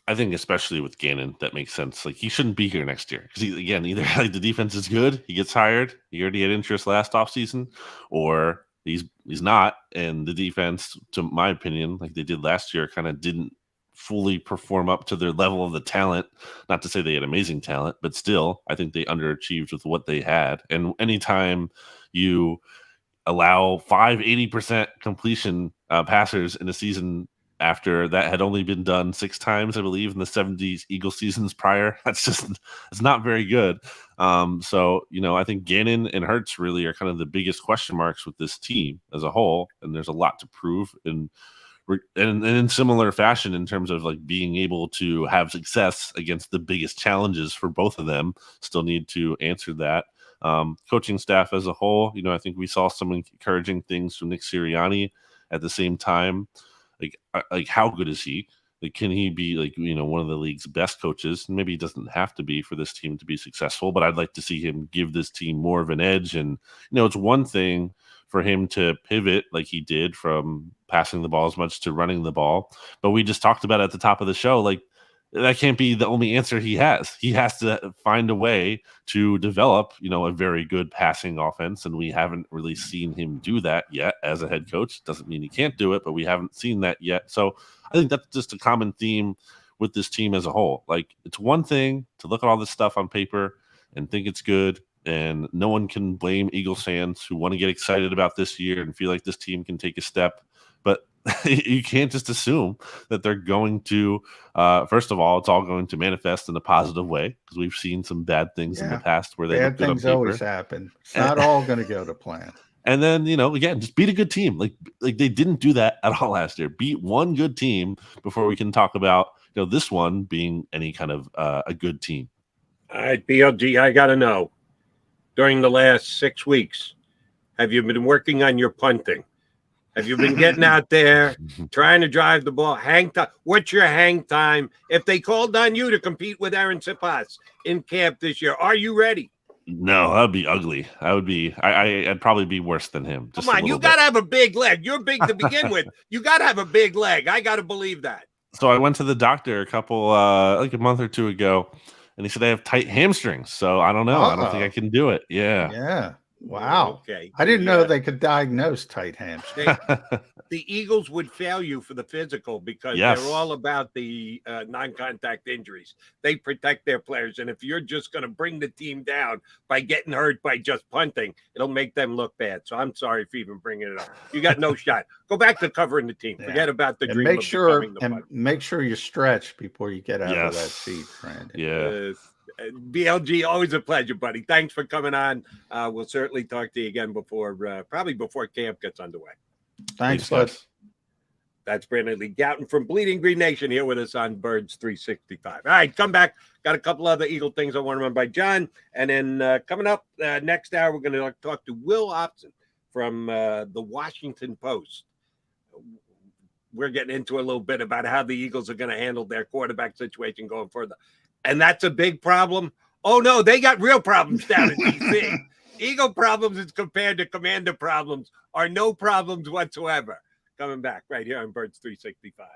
I think especially with Gannon, that makes sense. Like, he shouldn't be here next year because, either like the defense is good, he gets hired, he already had interest last offseason, or he's not, and the defense, to my opinion, like they did last year, kind of didn't fully perform up to their level of the talent. Not to say they had amazing talent, but still, I think they underachieved with what they had. And anytime you allow 80% completion passers in a season after that had only been done 6 times, I believe, in the 70s Eagles seasons prior, it's not very good. So, I think Gannon and Hurts really are kind of the biggest question marks with this team as a whole. And there's a lot to prove. And in similar fashion, in terms of like being able to have success against the biggest challenges for both of them, still need to answer that. Coaching staff as a whole, I think we saw some encouraging things from Nick Sirianni. At the same time, like how good is he? Like, can he be one of the league's best coaches? And maybe he doesn't have to be for this team to be successful, but I'd like to see him give this team more of an edge. And, it's one thing for him to pivot like he did from passing the ball as much to running the ball. But we just talked about at the top of the show, like, that can't be the only answer he has. He has to find a way to develop, a very good passing offense. And we haven't really seen him do that yet as a head coach. Doesn't mean he can't do it, but we haven't seen that yet. So I think that's just a common theme with this team as a whole. Like, it's one thing to look at all this stuff on paper and think it's good. And no one can blame Eagles fans who want to get excited about this year and feel like this team can take a step. But you can't just assume that they're going to, first of all, it's all going to manifest in a positive way, because we've seen some bad things in the past where they bad things always happen. It's not all going to go to plan. And then, again, just beat a good team. Like they didn't do that at all last year. Beat one good team before we can talk about, this one being any kind of a good team. All right, BLG, I got to know, during the last 6 weeks, have you been working on your punting? Have you been getting out there, trying to drive the ball? Hang time. What's your hang time? If they called on you to compete with Aaron Sipas in camp this year, are you ready? No, that'd be ugly. I'd probably be worse than him. Come on, you got to have a big leg. You're big to begin with. You got to have a big leg. I got to believe that. So I went to the doctor a month or two ago, and he said I have tight hamstrings. So I don't know. I don't think I can do it. Yeah. Yeah. Wow. Okay. I didn't know they could diagnose tight hamstrings. The Eagles would fail you for the physical because they're all about the non-contact injuries. They protect their players. And if you're just going to bring the team down by getting hurt by just punting, it'll make them look bad. So I'm sorry for even bringing it up. You got no shot. Go back to covering the team. Forget about the dream. Make sure you stretch before you get out of that seat, friend. Yeah. BLG, always a pleasure, buddy. Thanks for coming on. We'll certainly talk to you again probably before camp gets underway. Thanks, bud. That's Brandon Lee Gouton from Bleeding Green Nation here with us on Birds 365. All right, come back. Got a couple other Eagle things I want to run by John. And then coming up next hour, we're going to talk to Will Hobson from the Washington Post. We're getting into a little bit about how the Eagles are going to handle their quarterback situation going further. And that's a big problem. Oh, no, they got real problems down in D.C. Eagle problems as compared to Commander problems are no problems whatsoever. Coming back right here on Birds 365.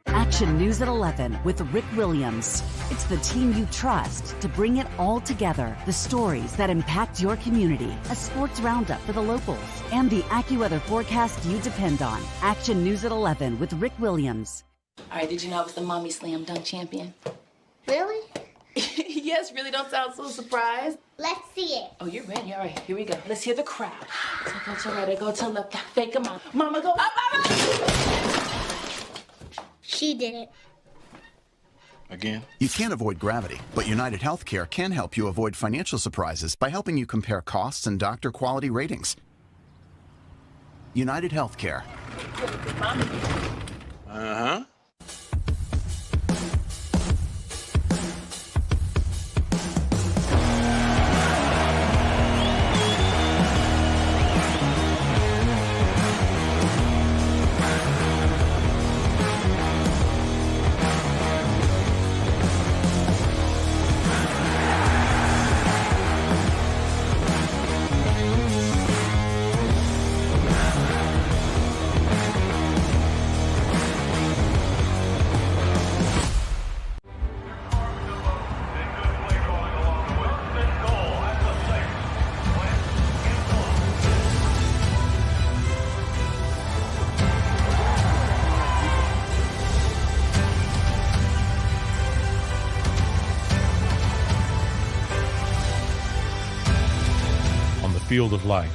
Action News at 11 with Rick Williams. It's the team you trust to bring it all together. The stories that impact your community, a sports roundup for the locals, and the AccuWeather forecast you depend on. Action News at 11 with Rick Williams. All right, did you know I was the mommy slam dunk champion? Really? Yes, really don't sound so surprised. Let's see it. Oh, you're ready. All right, here we go. Let's hear the crowd. So go to right, I go to left, fake a mom. Mama go up, mama! She did it. Again? You can't avoid gravity, but United Healthcare can help you avoid financial surprises by helping you compare costs and doctor quality ratings. United Healthcare. Uh-huh. Field of life,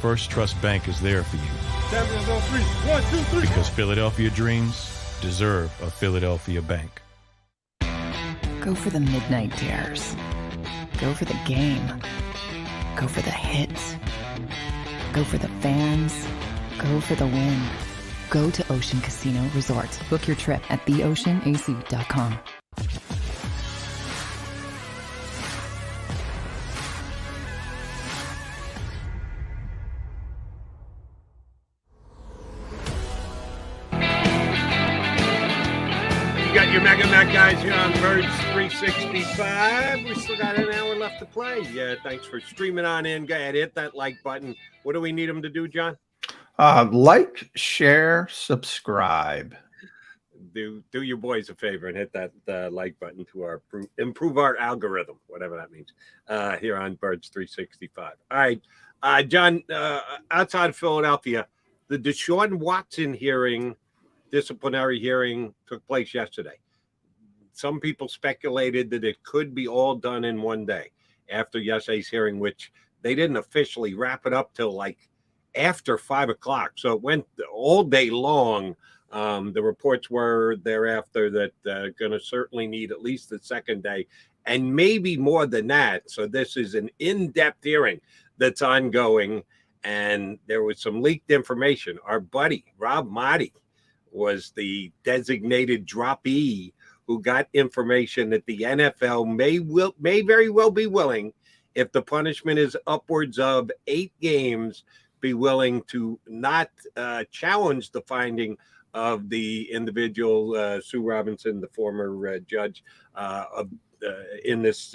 First Trust Bank is there for you. Champions on three. 1, 2, 3. Because Philadelphia dreams deserve a Philadelphia bank. Go for the midnight dares. Go for the game. Go for the hits. Go for the fans. Go for the win. Go to Ocean Casino Resort. Book your trip at theoceanac.com. Got your Mega Mac guys here on Birds 365. We still got an hour left to play. Yeah, thanks for streaming on in. Go ahead, hit that like button. What do we need them to do, John? Like, share, subscribe. do your boys a favor and hit that like button to improve our algorithm, whatever that means, here on Birds 365. All right, John, outside of Philadelphia, the Deshaun Watson disciplinary hearing took place yesterday. Some people speculated that it could be all done in one day after yesterday's hearing, which they didn't officially wrap it up till like after 5 o'clock. So it went all day long. The reports were thereafter that going to certainly need at least the second day and maybe more than that. So this is an in-depth hearing that's ongoing. And there was some leaked information. Our buddy, Rob Motti, was the designated droppee who got information that the NFL may very well be willing, if the punishment is upwards of 8 games, be willing to not challenge the finding of the individual, Sue Robinson, the former judge, in this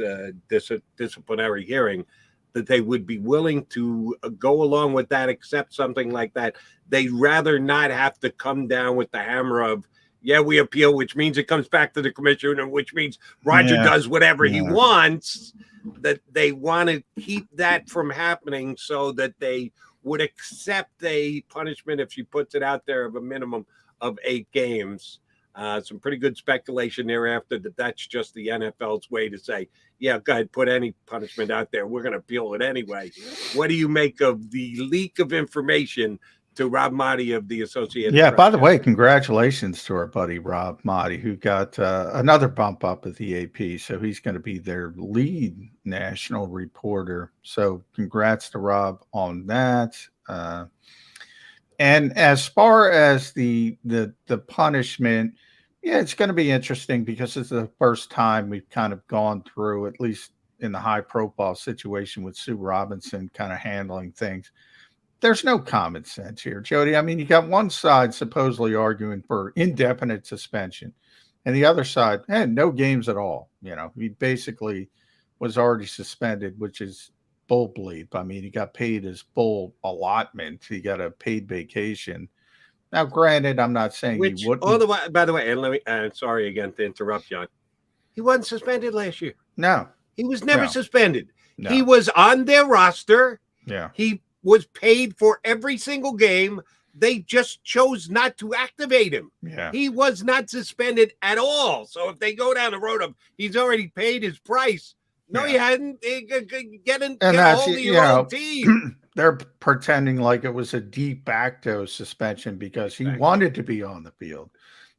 disciplinary hearing, that they would be willing to go along with that, accept something like that. They'd rather not have to come down with the hammer of, yeah, we appeal, which means it comes back to the commissioner, which means Roger does whatever he wants, that they want to keep that from happening so that they would accept a punishment, if she puts it out there, of a minimum of 8 games. Some pretty good speculation thereafter that that's just the NFL's way to say, yeah, go ahead, put any punishment out there. We're going to appeal it anyway. What do you make of the leak of information to Rob Motti of the Associated Press? By the way, congratulations to our buddy Rob Motti, who got another bump up at the AP. So he's going to be their lead national reporter. So congrats to Rob on that. And as far as the punishment, it's going to be interesting because it's the first time we've kind of gone through, at least in the high profile situation with Sue Robinson kind of handling things. There's no common sense here, Jody. I mean, you got one side supposedly arguing for indefinite suspension and the other side, no games at all. He basically was already suspended, which is bull bleep. I mean, he got paid his full allotment. He got a paid vacation. Now, granted, I'm not saying he wouldn't. By the way, and let me, sorry again to interrupt, John. He wasn't suspended last year. No. He was never suspended. No. He was on their roster. Yeah. He was paid for every single game. They just chose not to activate him. Yeah. He was not suspended at all. So if they go down the road of he's already paid his price, no, he hadn't. Get a hold of your own team. They're pretending like it was a de facto suspension because he wanted to be on the field,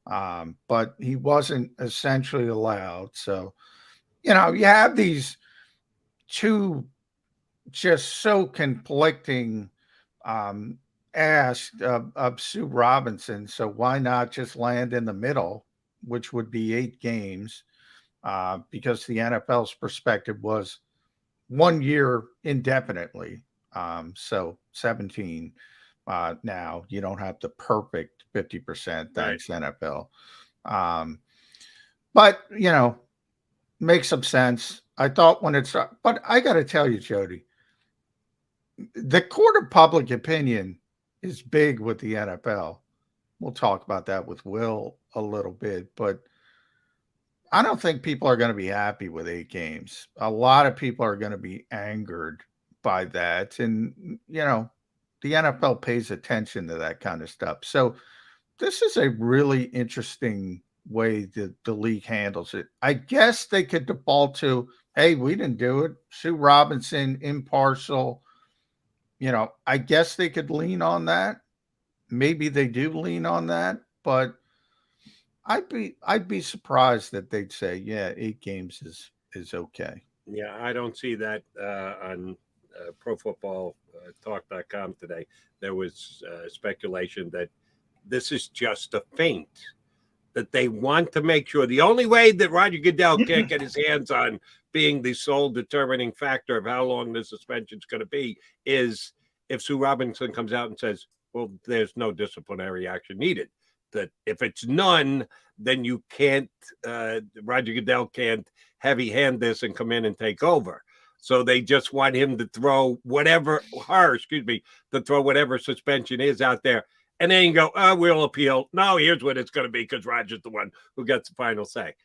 but he wasn't essentially allowed. So, you have these two just so conflicting asks of Sue Robinson. So why not just land in the middle, which would be 8 games? Because the NFL's perspective was 1 year indefinitely. So 17. Now you don't have the perfect 50%. Thanks, NFL. But makes some sense. I thought but I got to tell you, Jody, the court of public opinion is big with the NFL. We'll talk about that with Will a little bit, but I don't think people are going to be happy with 8 games. A lot of people are going to be angered by that. And, the NFL pays attention to that kind of stuff. So this is a really interesting way that the league handles it. I guess they could default to, hey, we didn't do it. Sue Robinson, impartial. I guess they could lean on that. Maybe they do lean on that, but I'd be surprised that they'd say, 8 games is okay. Yeah, I don't see that on Pro Football Talk.com today. There was speculation that this is just a feint, that they want to make sure the only way that Roger Goodell can't get his hands on being the sole determining factor of how long the suspension is going to be is if Sue Robinson comes out and says, well, there's no disciplinary action needed. That if it's none, then you can't, Roger Goodell can't heavy hand this and come in and take over. So they just want him to throw whatever suspension is out there. And then you go, oh, we'll appeal. No, here's what it's going to be because Roger's the one who gets the final say.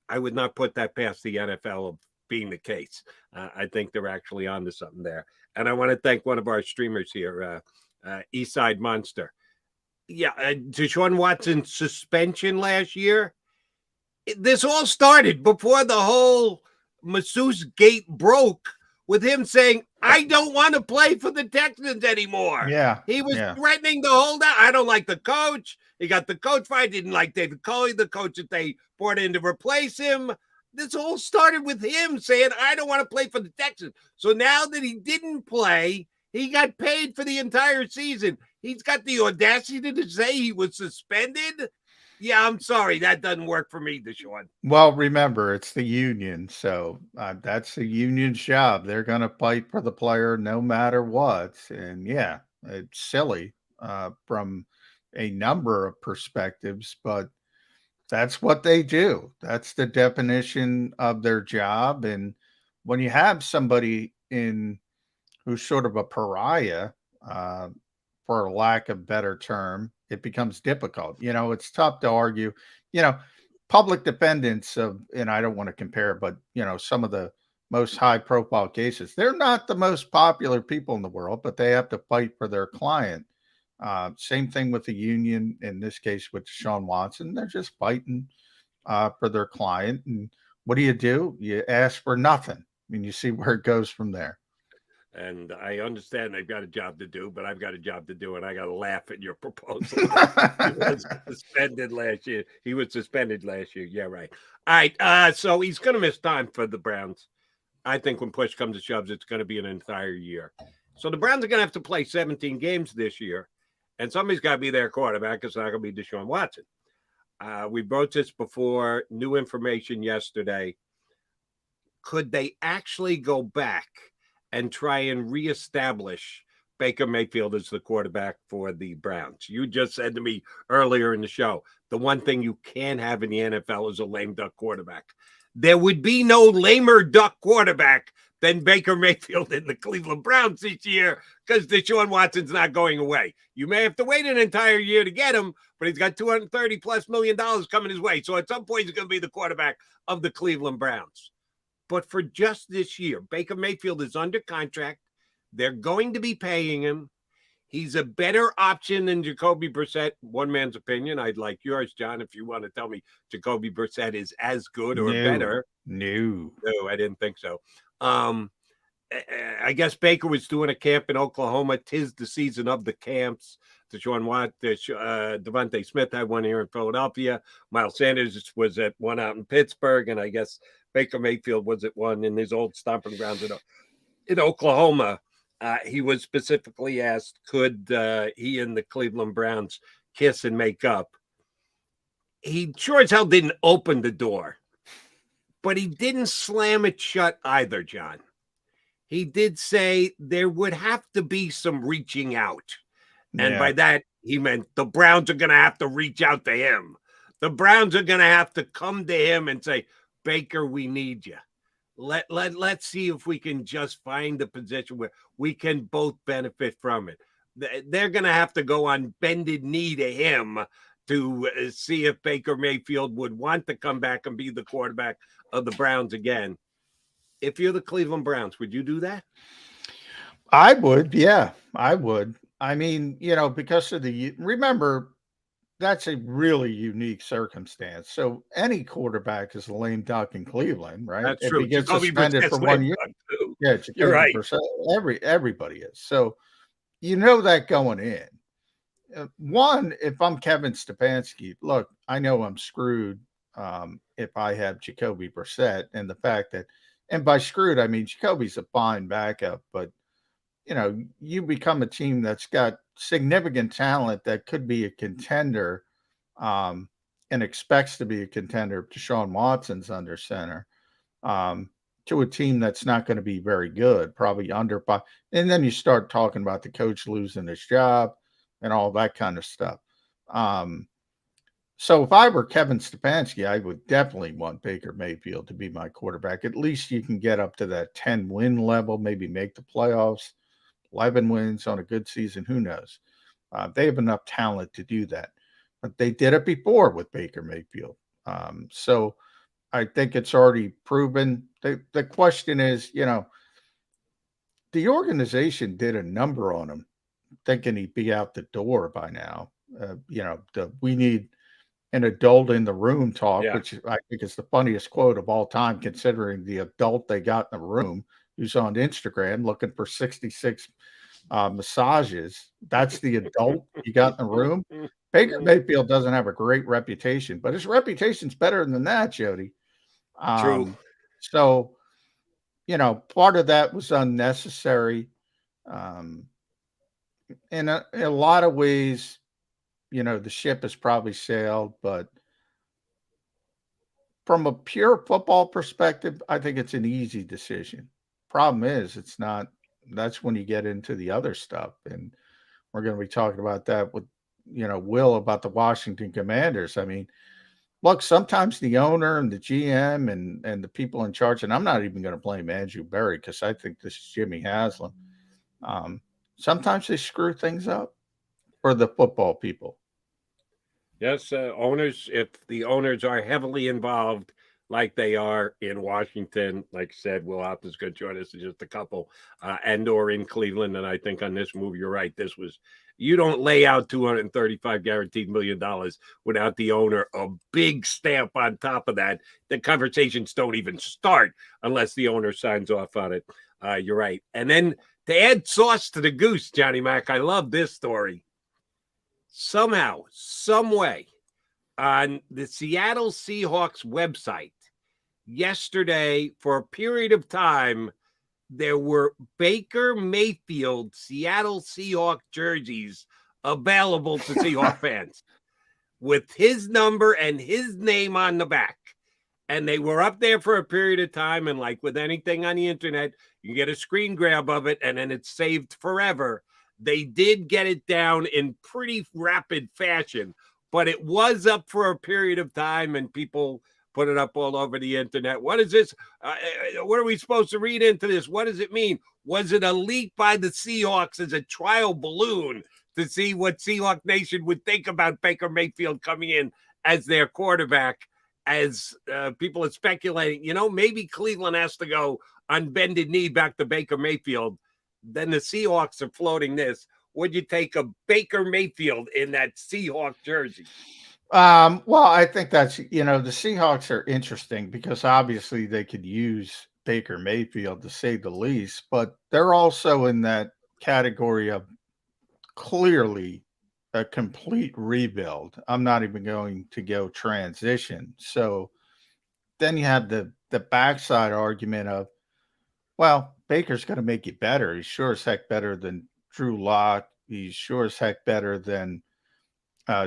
I would not put that past the NFL of being the case. I think they're actually onto something there. And I want to thank one of our streamers here, Eastside Monster. Yeah, Deshaun Watson's suspension last year. This all started before the whole masseuse gate broke with him saying, I don't want to play for the Texans anymore. Yeah. He was threatening to hold out. I don't like the coach. He got the coach fired. Didn't like David Culley, the coach that they brought in to replace him. This all started with him saying, I don't want to play for the Texans. So now that he didn't play, he got paid for the entire season. He's got the audacity to say he was suspended. Yeah, I'm sorry. That doesn't work for me, Deshaun. Well, remember, it's the union. So that's the union's job. They're going to fight for the player no matter what. And yeah, it's silly from a number of perspectives, but that's what they do. That's the definition of their job. And when you have somebody who's sort of a pariah, for a lack of better term, it becomes difficult. It's tough to argue, public defendants and I don't want to compare, but, some of the most high profile cases, they're not the most popular people in the world, but they have to fight for their client. Same thing with the union, in this case with Deshaun Watson. They're just fighting for their client. And what do? You ask for nothing. You see where it goes from there. And I understand they've got a job to do, but I've got a job to do, and I got to laugh at your proposal. He was suspended last year. Yeah, right. All right. So he's going to miss time for the Browns. I think when push comes to shove, it's going to be an entire year. So the Browns are going to have to play 17 games this year, and somebody's got to be their quarterback. It's not going to be Deshaun Watson. We wrote this before. New information yesterday. Could they actually go back and try and reestablish Baker Mayfield as the quarterback for the Browns? You just said to me earlier in the show, the one thing you can't have in the NFL is a lame duck quarterback. There would be no lamer duck quarterback than Baker Mayfield in the Cleveland Browns this year because Deshaun Watson's not going away. You may have to wait an entire year to get him, but he's got $230+ million coming his way. So at some point, he's going to be the quarterback of the Cleveland Browns. But for just this year, Baker Mayfield is under contract. They're going to be paying him. He's a better option than Jacoby Brissett. One man's opinion. I'd like yours, John, if you want to tell me Jacoby Brissett is as good or better. No, I didn't think so. I guess Baker was doing a camp in Oklahoma. 'Tis the season of the camps. Deshaun Watt, Devontae Smith had one here in Philadelphia. Miles Sanders was at one out in Pittsburgh, and I guess Baker Mayfield was at one in his old stomping grounds in Oklahoma. He was specifically asked, could he and the Cleveland Browns kiss and make up? He sure as hell didn't open the door, but he didn't slam it shut either, John. He did say there would have to be some reaching out. And by that, he meant the Browns are going to have to reach out to him. The Browns are going to have to come to him and say, Baker, we need you. Let's see if we can just find a position where we can both benefit from it. They're going to have to go on bended knee to him to see if Baker Mayfield would want to come back and be the quarterback of the Browns again. If you're the Cleveland Browns, would you do that? I would. Yeah, I would. I mean, because of remember, that's a really unique circumstance. So any quarterback is a lame duck in Cleveland, right? That's if true. he gets suspended for 1 year. Yeah, you're right. Everybody is. So that going in. One, if I'm Kevin Stefanski, look, I know I'm screwed if I have Jacoby Brissett, and the fact that, and by screwed, I mean Jacoby's a fine backup, but you become a team that's got significant talent that could be a contender and expects to be a contender if Deshaun Watson's under center to a team that's not going to be very good, probably under 5. And then you start talking about the coach losing his job and all that kind of stuff. So if I were Kevin Stefanski, I would definitely want Baker Mayfield to be my quarterback. At least you can get up to that 10-win level, maybe make the playoffs. 11 wins on a good season, who knows? They have enough talent to do that, but they did it before with Baker Mayfield. So I think it's already proven. The question is, the organization did a number on him, thinking he'd be out the door by now. We need an adult in the room talk, which I think is the funniest quote of all time, considering the adult they got in the room who's on Instagram looking for 66 massages. That's the adult you got in the room. Baker Mayfield doesn't have a great reputation, but his reputation's better than that, Jody. True. So, part of that was unnecessary. In a lot of ways, the ship has probably sailed, but from a pure football perspective, I think it's an easy decision. Problem is, it's not. That's when you get into the other stuff, and we're going to be talking about that with, Will, about the Washington Commanders. I mean, look, sometimes the owner and the GM and the people in charge, and I'm not even going to blame Andrew Berry because I think this is Jimmy Haslam. Sometimes they screw things up for the football people. Yes, owners, if the owners are heavily involved, like they are in Washington, like I said, Will Hopp is going to join us in just a couple, and or in Cleveland. And I think on this move, you're right. You don't lay out $235 guaranteed $1 million without the owner a big stamp on top of that. The conversations don't even start unless the owner signs off on it. You're right. And then to add sauce to the goose, Johnny Mac, I love this story. Somehow, some way, on the Seattle Seahawks website yesterday, for a period of time, there were Baker Mayfield Seattle Seahawk jerseys available to Seahawk fans with his number and his name on the back. And they were up there for a period of time. And like with anything on the internet, you get a screen grab of it and then it's saved forever. They did get it down in pretty rapid fashion, but it was up for a period of time and people put it up all over the internet. What is this? What are we supposed to read into this? What does it mean? Was it a leak by the Seahawks as a trial balloon to see what Seahawk Nation would think about Baker Mayfield coming in as their quarterback? As people are speculating, maybe Cleveland has to go on bended knee back to Baker Mayfield. Then the Seahawks are floating this. Would you take a Baker Mayfield in that Seahawk jersey? Well, I think that's, the Seahawks are interesting because obviously they could use Baker Mayfield to say the least, but they're also in that category of clearly a complete rebuild. I'm not even going to go transition. So then you have the backside argument of, well, Baker's going to make you better. He's sure as heck better than Drew Lock. He's sure as heck better than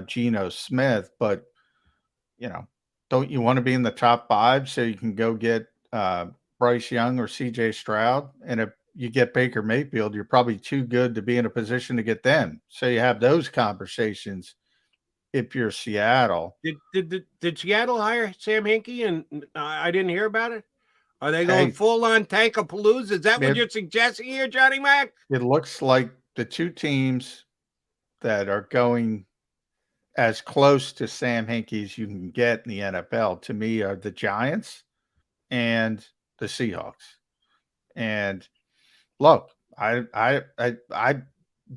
Geno Smith. But, don't you want to be in the top 5 so you can go get Bryce Young or CJ Stroud? And if you get Baker Mayfield, you're probably too good to be in a position to get them. So you have those conversations if you're Seattle. Did Seattle hire Sam Hinkie and I didn't hear about it? Are they going full-on Tankapalooza? Is that what you're suggesting here, Johnny Mac? It looks like the two teams that are going as close to Sam Hinkie as you can get in the NFL, to me, are the Giants and the Seahawks. And look,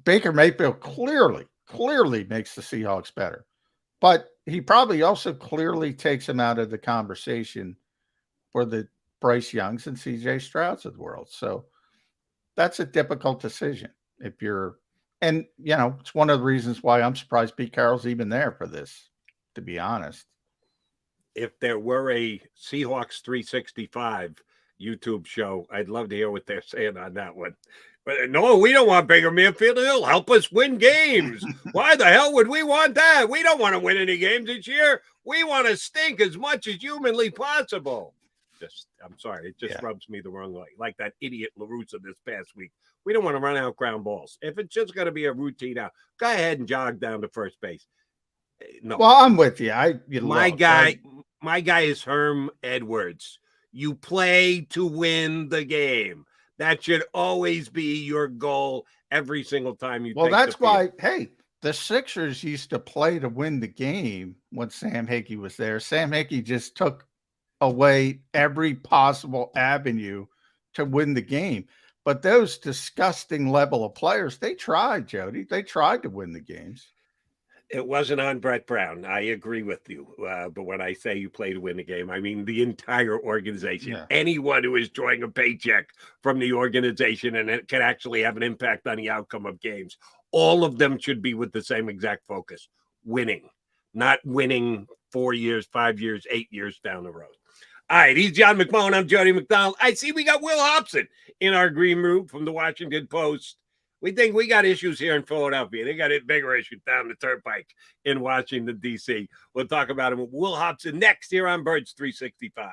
Baker Mayfield clearly makes the Seahawks better. But he probably also clearly takes him out of the conversation for the Bryce Youngs and CJ Strouds of the world. So that's a difficult decision if you're, and it's one of the reasons why I'm surprised Pete Carroll's even there for this, to be honest. If there were a Seahawks 365 YouTube show, I'd love to hear what they're saying on that one. But no, we don't want Baker Mayfield. He'll help us win games. Why the hell would we want that? We don't want to win any games this year. We want to stink as much as humanly possible. I'm sorry, it just rubs me the wrong way. Like that idiot LaRussa this past week. We don't want to run out ground balls. If it's just going to be a routine out, go ahead and jog down to first base. No. Well, I'm with you. My guy is Herm Edwards. You play to win the game. That should always be your goal every single time you. Well, that's why. Hey, the Sixers used to play to win the game when Sam Hickey was there. Sam Hickey just took away every possible avenue to win the game. But those disgusting level of players, they tried, Jody. They tried to win the games. It wasn't on Brett Brown. I agree with you. But when I say you play to win the game, I mean the entire organization. Yeah. Anyone who is drawing a paycheck from the organization and it can actually have an impact on the outcome of games, all of them should be with the same exact focus: winning, not winning 4 years, 5 years, 8 years down the road. All right, he's John McMullen. I'm Jody McDonald. I see we got Will Hobson in our green room from the Washington Post. We think we got issues here in Philadelphia. They got bigger issues down the turnpike in Washington, D.C. We'll talk about him with Will Hobson next here on Birds 365.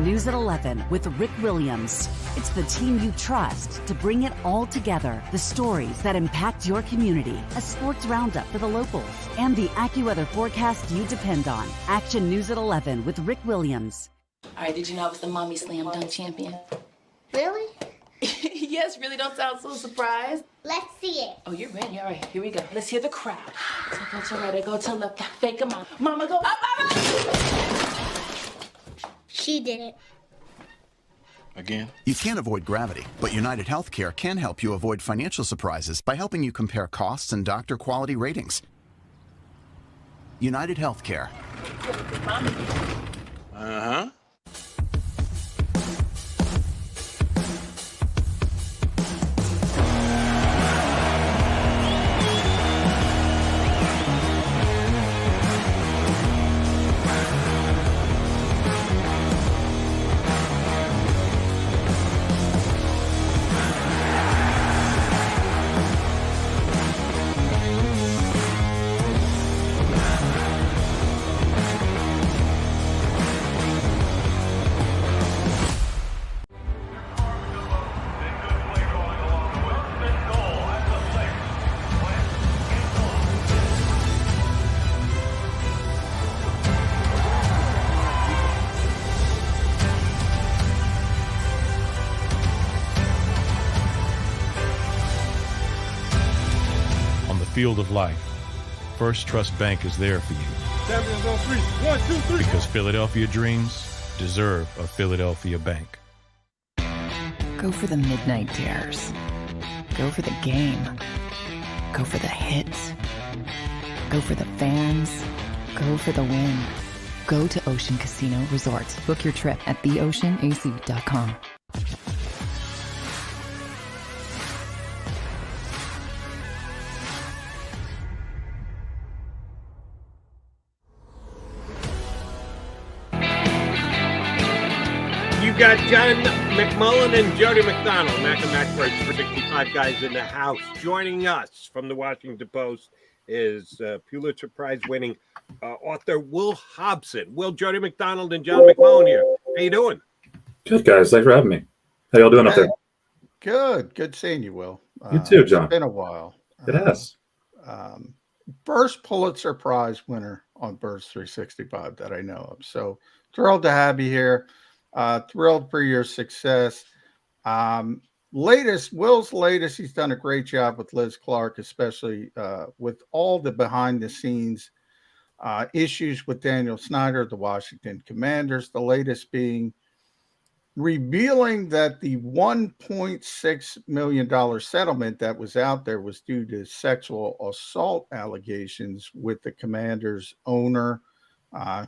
News at 11 with Rick Williams. It's the team you trust to bring it all together. The stories that impact your community. A sports roundup for the locals. And the AccuWeather forecast you depend on. Action News at 11 with Rick Williams. All right, did you know I was the Mommy Slam Dunk champion? Really? Yes, really don't sound so surprised. Let's see it. Oh, you're ready. All right, here we go. Let's hear the crowd. So go to right, I go to left, fake a mom. Mama go up, She did it. Again? You can't avoid gravity, but United Healthcare can help you avoid financial surprises by helping you compare costs and doctor quality ratings. United Healthcare. Uh-huh. Field of life, First Trust Bank is there for you. Champions on three. 1, 2, 3. Because Philadelphia dreams deserve a Philadelphia bank. Go for the midnight dares. Go for the game. Go for the hits. Go for the fans. Go for the win. Go to Ocean Casino Resort. Book your trip at theoceanac.com. You've got John McMullen and Jody McDonald, Mac and Mac Birds for 65 guys in the house. Joining us from the Washington Post is Pulitzer Prize winning author Will Hobson. Will, Jody McDonald and John McMullen here. How you doing? Good, guys. Thanks for having me. How y'all doing up there? Good seeing you, Will. You too, John. It's been a while. It has. First Pulitzer Prize winner on Birds 365 that I know of. So thrilled to have you here. Thrilled for your success. Will's latest, he's done a great job with Liz Clark, especially with all the behind the scenes issues with Daniel Snyder, the Washington Commanders, the latest being revealing that the $1.6 million settlement that was out there was due to sexual assault allegations with the Commanders owner,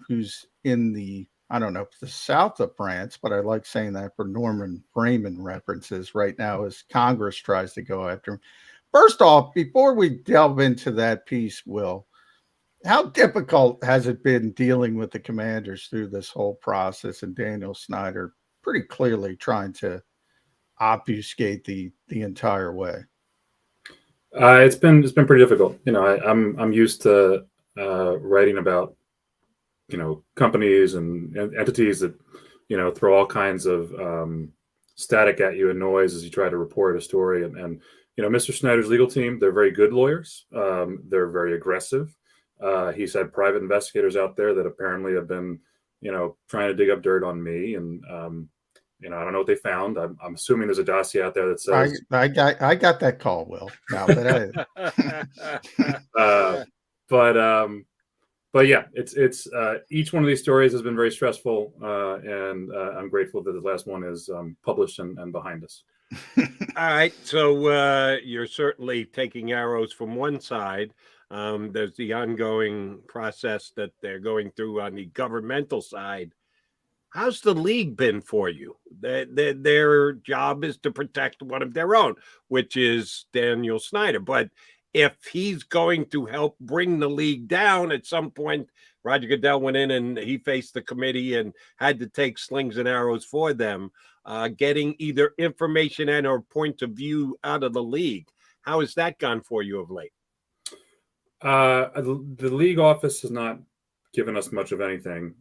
who's in I don't know if the south of France, but I like saying that for Norman Bremen references right now as Congress tries to go after him. First off, before we delve into that piece, Will, How difficult has it been dealing with the Commanders through this whole process, and Daniel Snyder pretty clearly trying to obfuscate the entire way? It's been pretty difficult. I'm used to writing about companies and entities that throw all kinds of static at you and noise as you try to report a story. And Mr. Snyder's legal team, they're very good lawyers. They're very aggressive. He's had private investigators out there that apparently have been, trying to dig up dirt on me. And, I don't know what they found. I'm assuming there's a dossier out there that says I got that call, Will. No, but yeah, it's each one of these stories has been very stressful, and I'm grateful that the last one is published and behind us. All right, so you're certainly taking arrows from one side. There's the ongoing process that they're going through on the governmental side. How's the league been for you? Their job is to protect one of their own, which is Daniel Snyder. But if he's going to help bring the league down at some point, Roger Goodell went in and he faced the committee and had to take slings and arrows for them, getting either information and or point of view out of the league. How has that gone for you of late? The league office has not given us much of anything.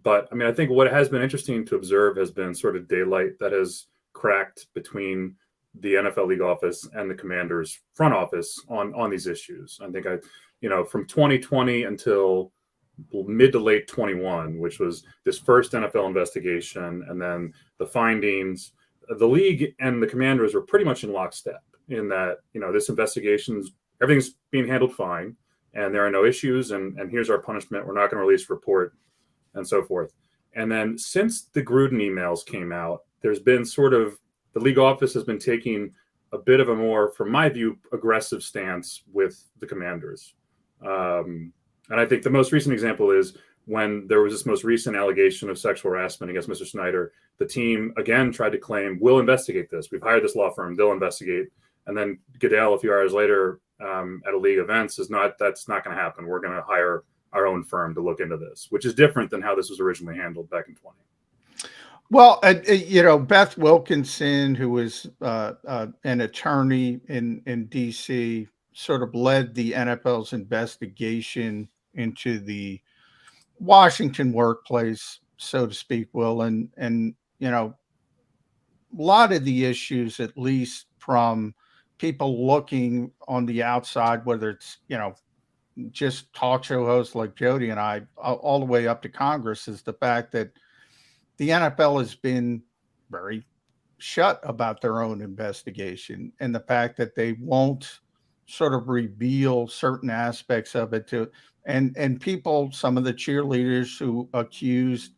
But I mean, I think what has been interesting to observe has been sort of daylight that has cracked between the NFL league office and the Commanders front office on these issues. I think from 2020 until mid to late 21, which was this first NFL investigation, and then the findings, the league and the Commanders were pretty much in lockstep in that, this investigation's everything's being handled fine and there are no issues. And here's our punishment. We're not going to release a report and so forth. And then since the Gruden emails came out, there's been sort of the league office has been taking a bit of a more, from my view, aggressive stance with the Commanders. And I think the most recent example is when there was this most recent allegation of sexual harassment against Mr. Snyder. The team, again, tried to claim, we'll investigate this. We've hired this law firm. They'll investigate. And then Goodell, a few hours later at a league event, says, that's not going to happen. We're going to hire our own firm to look into this, which is different than how this was originally handled back in 20. Well, Beth Wilkinson, who was an attorney in D.C., sort of led the NFL's investigation into the Washington workplace, so to speak, Will. And a lot of the issues, at least from people looking on the outside, whether it's, just talk show hosts like Jody and I, all the way up to Congress, is the fact that the NFL has been very shut about their own investigation, and the fact that they won't sort of reveal certain aspects of it to, and people, some of the cheerleaders who accused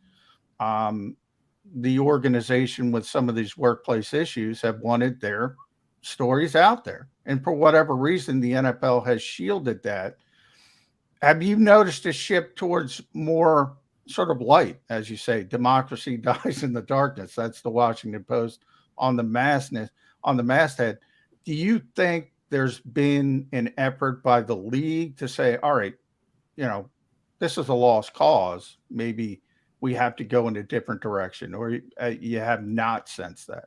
the organization with some of these workplace issues have wanted their stories out there. And for whatever reason, the NFL has shielded that. Have you noticed a shift towards more sort of light, as you say, democracy dies in the darkness? That's the Washington Post on the masthead. Do you think there's been an effort by the league to say, all right, this is a lost cause. Maybe we have to go in a different direction, or you have not sensed that?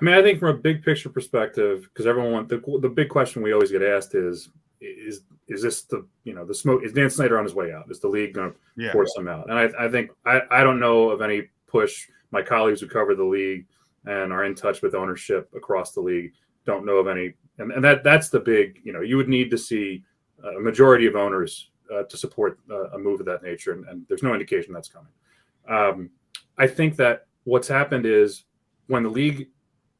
I mean, I think from a big picture perspective, because the big question we always get asked is this the smoke? Is Dan Snyder on his way out? Is the league going to force him out? And I think I don't know of any push. My colleagues who cover the league and are in touch with ownership across the league don't know of any. And that's the big, you would need to see a majority of owners to support a move of that nature. And there's no indication that's coming. I think that what's happened is when the league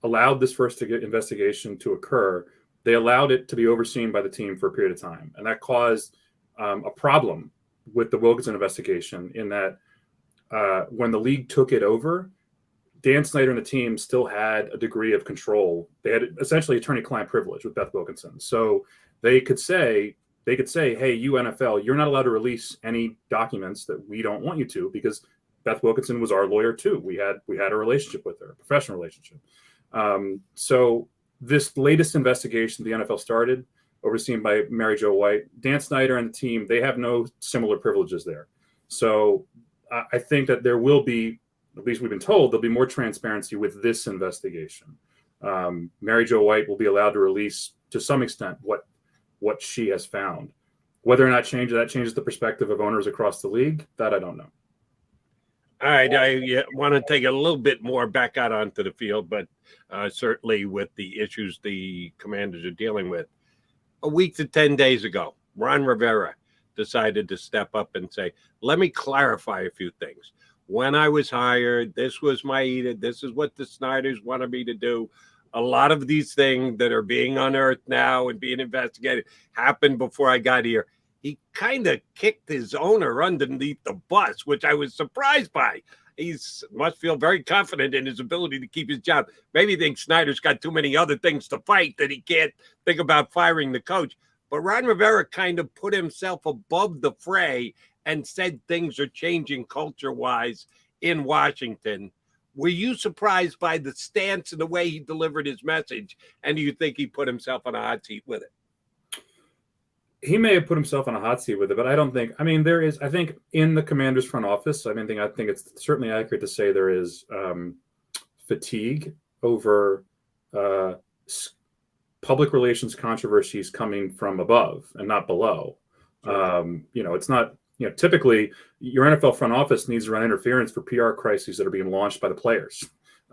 allowed this first investigation to occur, they allowed it to be overseen by the team for a period of time. And that caused a problem with the Wilkinson investigation in that when the league took it over, Dan Snyder and the team still had a degree of control. They had essentially attorney-client privilege with Beth Wilkinson. So they could say, hey, you NFL, you're not allowed to release any documents that we don't want you to, because Beth Wilkinson was our lawyer too. We had a relationship with her, a professional relationship. So this latest investigation the NFL started overseen by Mary Jo White. Dan Snyder and the team, they have no similar privileges there. So I think that there will be, at least we've been told, there'll be more transparency with this investigation. Mary Jo White will be allowed to release, to some extent, what she has found. Whether or not that changes the perspective of owners across the league, that I don't know. All right, I want to take a little bit more back out onto the field, but certainly with the issues the Commanders are dealing with. A week to 10 days ago, Ron Rivera decided to step up and say, let me clarify a few things. When I was hired, this was my edict. This is what the Snyders wanted me to do. A lot of these things that are being unearthed now and being investigated happened before I got here. He kind of kicked his owner underneath the bus, which I was surprised by. He must feel very confident in his ability to keep his job. Maybe he thinks Snyder's got too many other things to fight that he can't think about firing the coach. But Ron Rivera kind of put himself above the fray and said things are changing culture-wise in Washington. Were you surprised by the stance and the way he delivered his message? And do you think he put himself on a hot seat with it? He may have put himself on a hot seat with it, but I don't think, I mean, there is, I think in the Commanders front office, I think it's certainly accurate to say there is fatigue over public relations controversies coming from above and not below. It's not, typically your NFL front office needs to run interference for PR crises that are being launched by the players.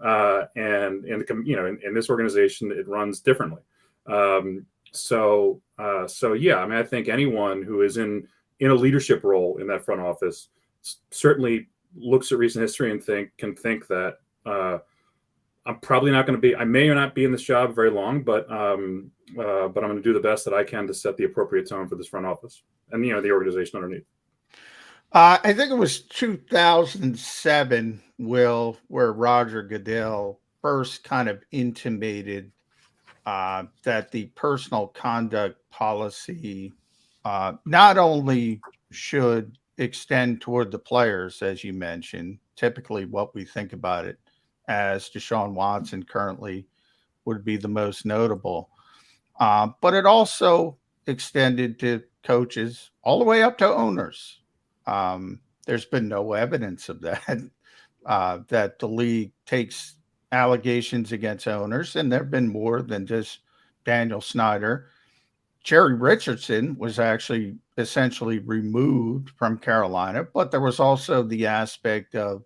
And in this organization, it runs differently. So yeah, I mean, I think anyone who is in a leadership role in that front office certainly looks at recent history and can think that I'm probably not going to be, I may or not be in this job very long, but I'm going to do the best that I can to set the appropriate tone for this front office and, the organization underneath. I think it was 2007, Will, where Roger Goodell first kind of intimated that the personal conduct policy not only should extend toward the players, as you mentioned, typically what we think about it as Deshaun Watson currently would be the most notable, but it also extended to coaches all the way up to owners. There's been no evidence of that, that the league takes allegations against owners, and there have been more than just Daniel Snyder. Jerry Richardson was actually essentially removed from Carolina, but there was also the aspect of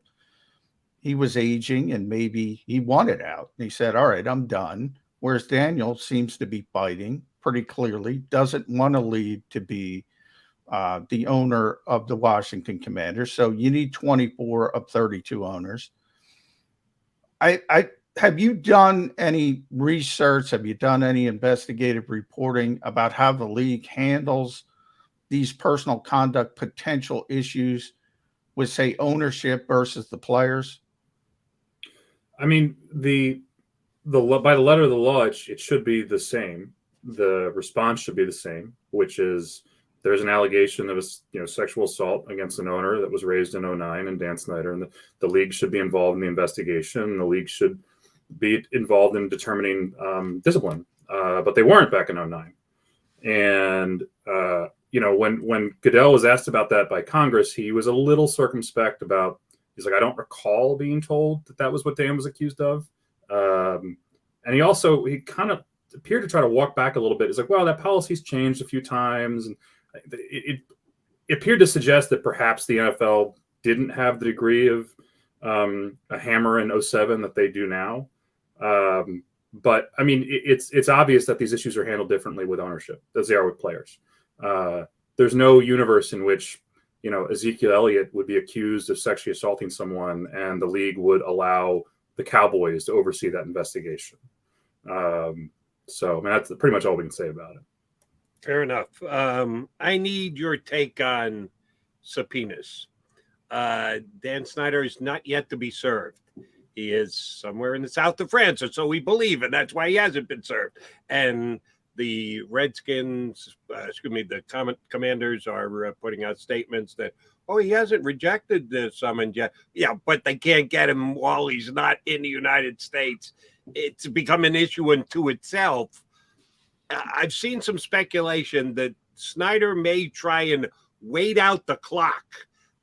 he was aging and maybe he wanted out. And he said, all right, I'm done. Whereas Daniel seems to be fighting pretty clearly, doesn't want to leave to be the owner of the Washington Commanders. So you need 24 of 32 owners. Have you done any research? Have you done any investigative reporting about how the league handles these personal conduct potential issues with, say, ownership versus the players? I mean, by the letter of the law, it should be the same. The response should be the same, which is there's an allegation of a sexual assault against an owner that was raised in 2009 and Dan Snyder, and the league should be involved in the investigation. And the league should be involved in determining discipline, but they weren't back in 2009. And when Goodell was asked about that by Congress, he was a little circumspect about. He's like, I don't recall being told that was what Dan was accused of. And he kind of appeared to try to walk back a little bit. He's like, well, that policy's changed a few times. And it appeared to suggest that perhaps the NFL didn't have the degree of a hammer in 2007 that they do now. But I mean, it's obvious that these issues are handled differently with ownership as they are with players. There's no universe in which Ezekiel Elliott would be accused of sexually assaulting someone and the league would allow the Cowboys to oversee that investigation. So I mean, that's pretty much all we can say about it. Fair enough. I need your take on subpoenas. Dan Snyder is not yet to be served. He is somewhere in the south of France, or so we believe, and that's why he hasn't been served. And the Redskins, the Commanders are putting out statements that, he hasn't rejected the summons yet. Yeah, but they can't get him while he's not in the United States. It's become an issue unto itself. I've seen some speculation that Snyder may try and wait out the clock,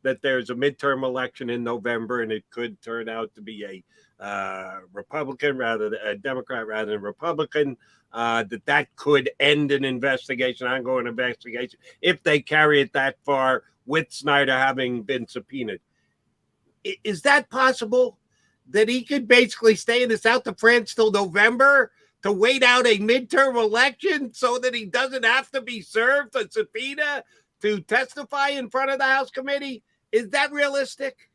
that there's a midterm election in November and it could turn out to be a Republican rather than a Democrat rather than Republican, that could end an investigation, ongoing investigation, if they carry it that far with Snyder having been subpoenaed. Is that possible? That he could basically stay in the south of France till November to wait out a midterm election so that he doesn't have to be served a subpoena to testify in front of the House committee? Is that realistic?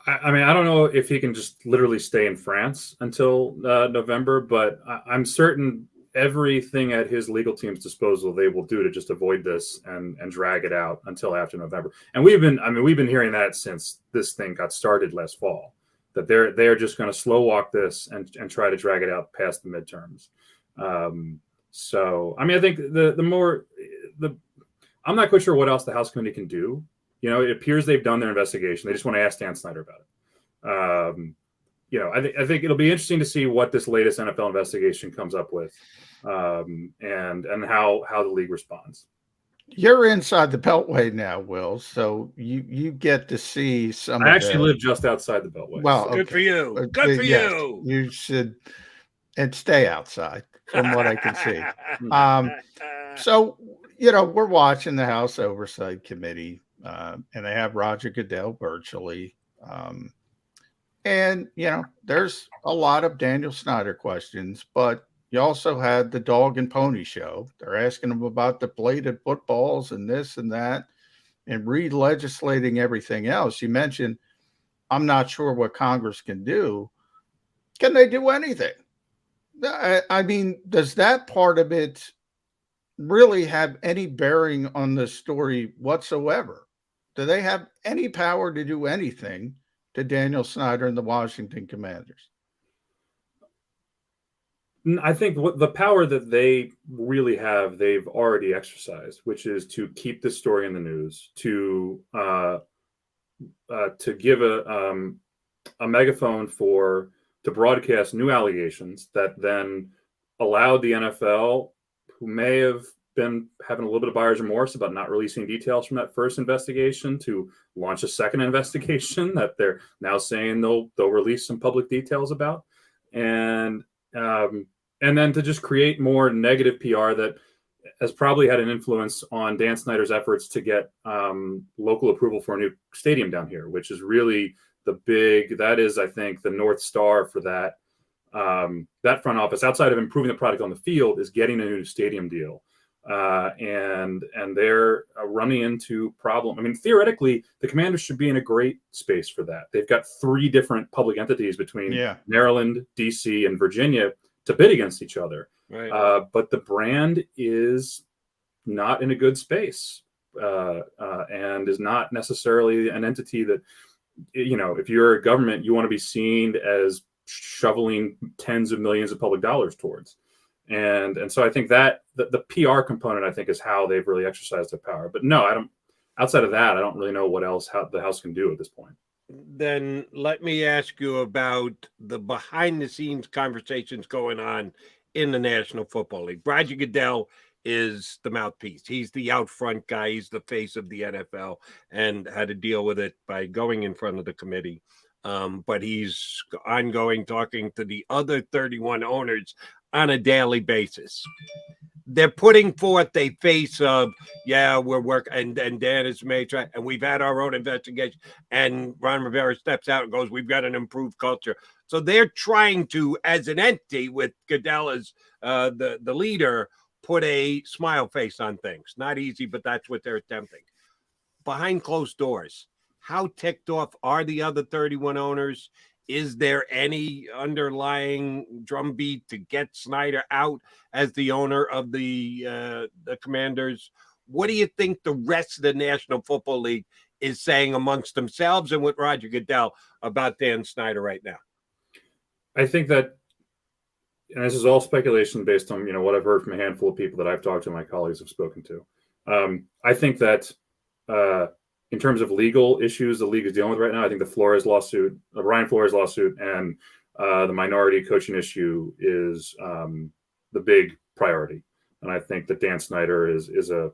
I mean, I don't know if he can just literally stay in France until November, but I'm certain everything at his legal team's disposal they will do to just avoid this and drag it out until after November. And we've been hearing that since this thing got started last fall, that they're just going to slow walk this and try to drag it out past the midterms. So I mean, I think I'm not quite sure what else the House committee can do. You know, it appears they've done their investigation. They just want to ask Dan Snyder about it. You know, I think it'll be interesting to see what this latest NFL investigation comes up with, and how the league responds. You're inside the Beltway now, Will, so you get to see some. I actually live just outside the Beltway. Well, good for you. Good for you. You should and stay outside, from what I can see. So you know, we're watching the House Oversight Committee. And they have Roger Goodell virtually. And, you know, there's a lot of Daniel Snyder questions, but you also had the dog and pony show. They're asking him about the bladed footballs and this and that and re-legislating everything else. You mentioned, I'm not sure what Congress can do. Can they do anything? I mean, does that part of it really have any bearing on the story whatsoever? Do they have any power to do anything to Daniel Snyder and the Washington Commanders? I think what the power that they really have, they've already exercised, which is to keep this story in the news, to give a megaphone to broadcast new allegations that then allowed the NFL, who may have been having a little bit of buyer's remorse about not releasing details from that first investigation, to launch a second investigation that they're now saying they'll release some public details about, and then to just create more negative PR that has probably had an influence on Dan Snyder's efforts to get local approval for a new stadium down here, which is really that is, I think, the North Star for that front office, outside of improving the product on the field, is getting a new stadium deal. And they're running into problem. I mean, theoretically, the Commanders should be in a great space for that. They've got 3 different public entities between Maryland, DC, and Virginia to bid against each other. Right. But the brand is not in a good space, and is not necessarily an entity that, you know, if you're a government, you want to be seen as shoveling tens of millions of public dollars towards. And so I think that the PR component, I think, is how they've really exercised their power. But no, I don't. Outside of that, I don't really know what else the House can do at this point. Then let me ask you about the behind-the-scenes conversations going on in the National Football League. Roger Goodell is the mouthpiece. He's the out front guy. He's the face of the NFL, and had to deal with it by going in front of the committee. But he's ongoing talking to the other 31 owners on a daily basis. They're putting forth a face of, we're working, and Dan is major, and we've had our own investigation, and Ron Rivera steps out and goes, we've got an improved culture. So they're trying to, as an entity with Goodell as the leader, put a smile face on things. Not easy, but that's what they're attempting. Behind closed doors, how ticked off are the other 31 owners? Is there any underlying drumbeat to get Snyder out as the owner of the Commanders? What do you think the rest of the National Football League is saying amongst themselves and with Roger Goodell about Dan Snyder right now? I think that, and this is all speculation based on, you know, what I've heard from a handful of people that I've talked to, my colleagues have spoken to. I think that in terms of legal issues the league is dealing with right now, I think the Flores lawsuit, the Brian Flores lawsuit, and the minority coaching issue is the big priority. And I think that Dan Snyder is a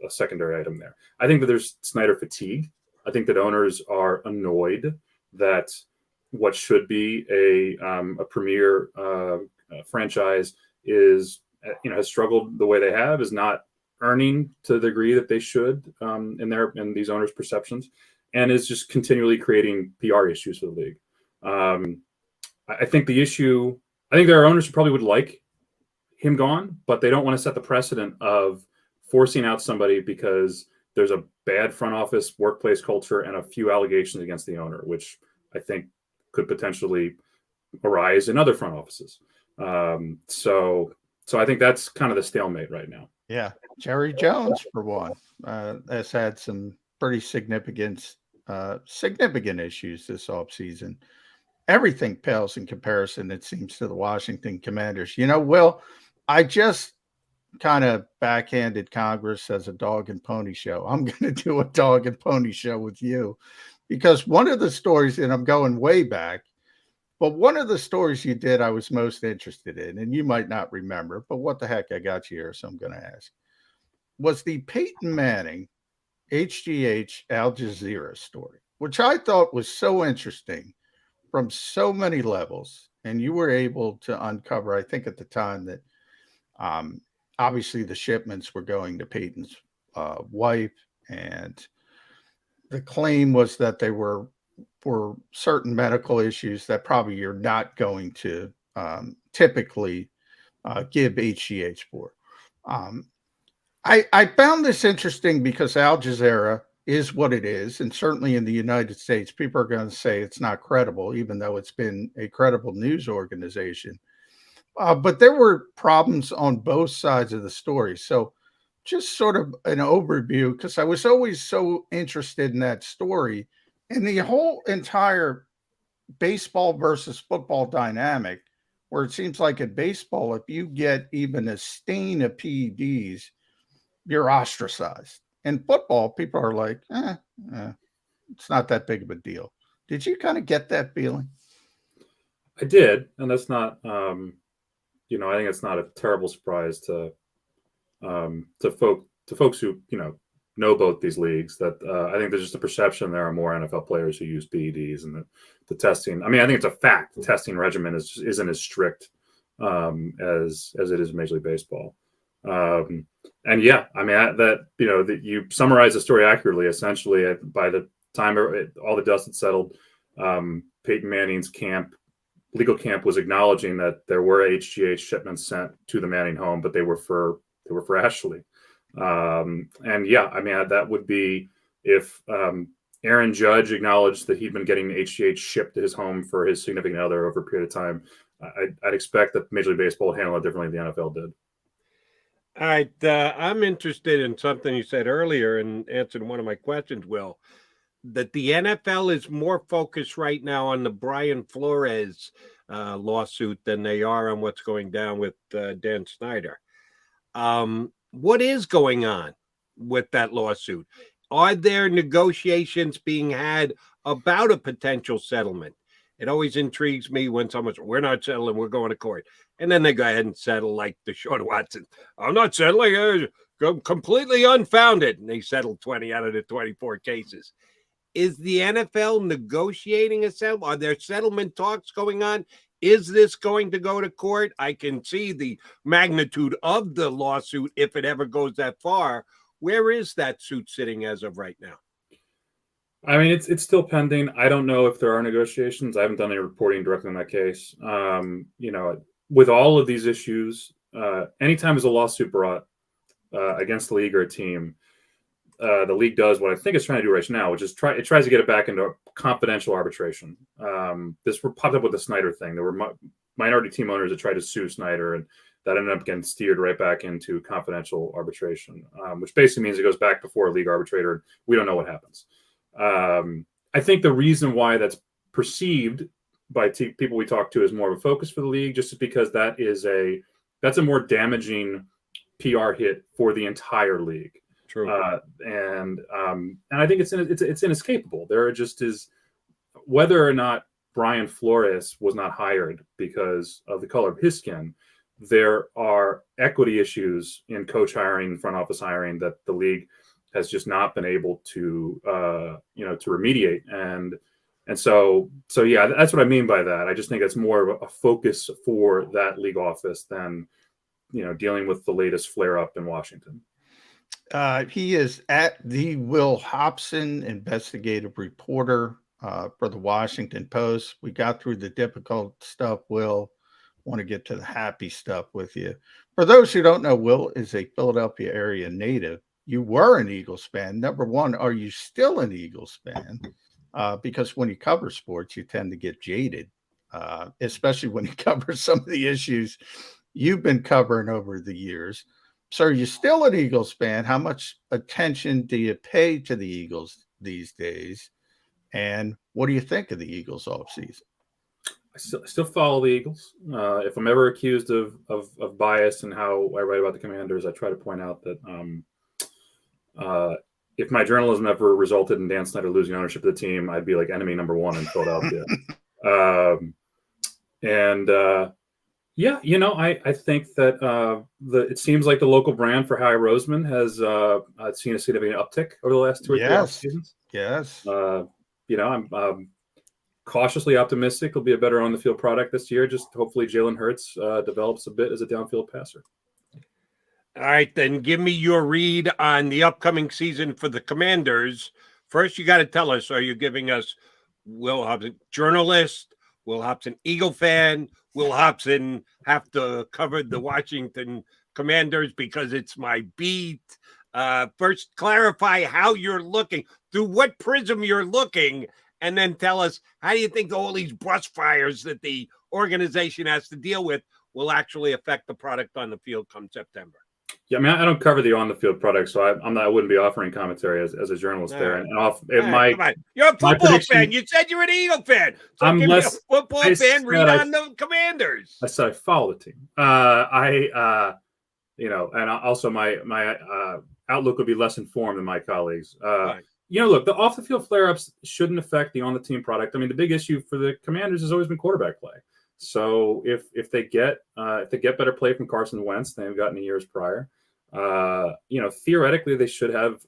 secondary item there. I think that there's Snyder fatigue. I think that owners are annoyed that what should be a premier franchise is, has struggled the way they have, is not earning to the degree that they should in these owners' perceptions, and is just continually creating PR issues for the league. I think there are owners who probably would like him gone, but they don't want to set the precedent of forcing out somebody because there's a bad front office workplace culture and a few allegations against the owner, which I think could potentially arise in other front offices. So I think that's kind of the stalemate right now. Yeah. Jerry Jones, for one, has had some pretty significant issues this offseason. Everything pales in comparison, it seems, to the Washington Commanders. Will, I just kind of backhanded Congress as a dog and pony show. I'm going to do a dog and pony show with you, because one of the stories, and I'm going way back, but one of the stories you did I was most interested in, and you might not remember, but what the heck, I got you here, so I'm going to ask, was the Peyton Manning HGH Al Jazeera story, which I thought was so interesting from so many levels. And you were able to uncover, I think at the time, that obviously the shipments were going to Peyton's wife, and the claim was that they were for certain medical issues that probably you're not going to typically give HGH for. I found this interesting because Al Jazeera is what it is, and certainly in the United States, people are going to say it's not credible, even though it's been a credible news organization. But there were problems on both sides of the story. So just sort of an overview, because I was always so interested in that story and the whole entire baseball versus football dynamic, where it seems like in baseball, if you get even a stain of PEDs, you're ostracized. In football, people are like, it's not that big of a deal. Did you kind of get that feeling? I did, and that's not, I think it's not a terrible surprise to folks who know both these leagues. That I think there's just a perception there are more NFL players who use PEDs, and the testing. I mean, I think it's a fact. The testing regimen isn't as strict as it is in Major League Baseball. And yeah, I mean that you summarize the story accurately. Essentially, by the time all the dust had settled, Peyton Manning's legal camp was acknowledging that there were HGH shipments sent to the Manning home, but they were for Ashley. And yeah, I mean that would be if Aaron Judge acknowledged that he'd been getting HGH shipped to his home for his significant other over a period of time. I'd expect that Major League Baseball would handle it differently than the NFL did. All right. I'm interested in something you said earlier and answered one of my questions, Will, that the NFL is more focused right now on the Brian Flores lawsuit than they are on what's going down with Dan Snyder. What is going on with that lawsuit? Are there negotiations being had about a potential settlement? It always intrigues me when someone's, we're not settling, we're going to court. And then they go ahead and settle like Deshaun Watson. I'm not settling, completely unfounded. And they settled 20 out of the 24 cases. Is the NFL negotiating a settlement? Are there settlement talks going on? Is this going to go to court? I can see the magnitude of the lawsuit if it ever goes that far. Where is that suit sitting as of right now? I mean, it's still pending. I don't know if there are negotiations. I haven't done any reporting directly on that case. With all of these issues, anytime there's a lawsuit brought against the league or a team, the league does what I think it's trying to do right now, which is it tries to get it back into confidential arbitration. This popped up with the Snyder thing. There were minority team owners that tried to sue Snyder, and that ended up getting steered right back into confidential arbitration, which basically means it goes back before a league arbitrator. We don't know what happens. I think the reason why that's perceived by people we talk to as more of a focus for the league, just because that's a more damaging PR hit for the entire league. True. And I think it's inescapable. There just is, whether or not Brian Flores was not hired because of the color of his skin, there are equity issues in coach hiring, front office hiring that the league has just not been able to, to remediate. And so yeah, that's what I mean by that. I just think it's more of a focus for that league office than, dealing with the latest flare up in Washington. He is at the Will Hobson, investigative reporter for the Washington Post. We got through the difficult stuff, Will. Want to get to the happy stuff with you. For those who don't know, Will is a Philadelphia area native. You were an Eagles fan. Number one, are you still an Eagles fan? Because when you cover sports, you tend to get jaded, especially when you cover some of the issues you've been covering over the years. So are you still an Eagles fan? How much attention do you pay to the Eagles these days? And what do you think of the Eagles offseason? I still follow the Eagles. If I'm ever accused of bias in how I write about the Commanders, I try to point out that if my journalism ever resulted in Dan Snyder losing ownership of the team, I'd be like enemy number one in Philadelphia. I think that it seems like the local brand for Howie Roseman has seen a significant uptick over the last 2 or 3 seasons. Yes. I'm cautiously optimistic it'll be a better on the field product this year. Just hopefully Jalen Hurts develops a bit as a downfield passer. All right, then give me your read on the upcoming season for the Commanders. First, you got to tell us, are you giving us Will Hobson, journalist, Will Hobson, Eagle fan, Will Hobson have to cover the Washington Commanders because it's my beat? First, clarify how you're looking, through what prism you're looking, and then tell us, how do you think all these brush fires that the organization has to deal with will actually affect the product on the field come September? Yeah, I mean, I don't cover the on-the-field product, so I wouldn't be offering commentary as a journalist there. Come on. You're a football fan. You said you're an Eagle fan. So I'm less a football fan. Read on the Commanders. I said I follow the team. And also my outlook would be less informed than my colleagues. Right. Look, the off-the-field flare-ups shouldn't affect the on-the-team product. I mean, the big issue for the Commanders has always been quarterback play. So if they get better play from Carson Wentz than they've gotten in years prior, theoretically they should have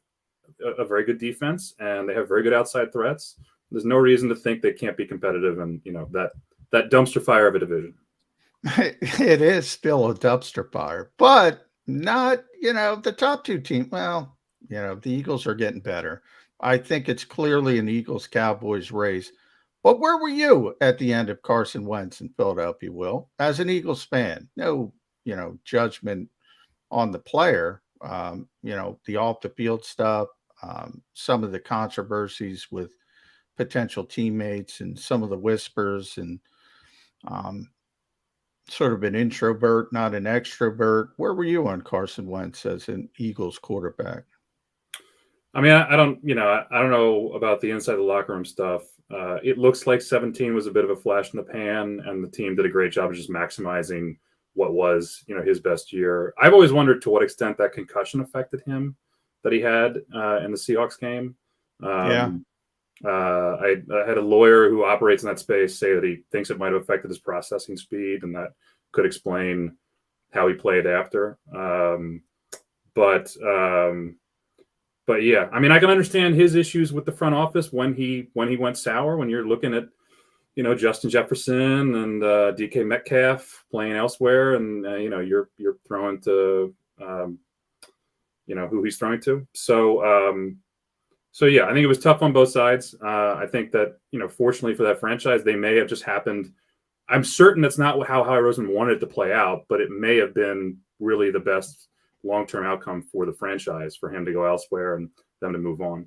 a very good defense and they have very good outside threats. There's no reason to think they can't be competitive and that dumpster fire of a division. It is still a dumpster fire, but not the top two teams. Well, the Eagles are getting better. I think it's clearly an Eagles-Cowboys race. But where were you at the end of Carson Wentz in Philadelphia, Will? As an Eagles fan, no, judgment on the player, the off-the-field stuff, some of the controversies with potential teammates and some of the whispers and sort of an introvert, not an extrovert. Where were you on Carson Wentz as an Eagles quarterback? I mean, I don't know about the inside the locker room stuff. It looks like 17 was a bit of a flash in the pan, and the team did a great job of just maximizing what was, his best year. I've always wondered to what extent that concussion affected him that he had in the Seahawks game. I had a lawyer who operates in that space say that he thinks it might have affected his processing speed, and that could explain how he played after. But yeah, I mean, I can understand his issues with the front office when he went sour. When you're looking at, Justin Jefferson and DK Metcalf playing elsewhere, and you're throwing to, who he's throwing to. So yeah, I think it was tough on both sides. I think that fortunately for that franchise, they may have just happened. I'm certain that's not how Howie Roseman wanted it to play out, but it may have been really the best long-term outcome for the franchise for him to go elsewhere and them to move on.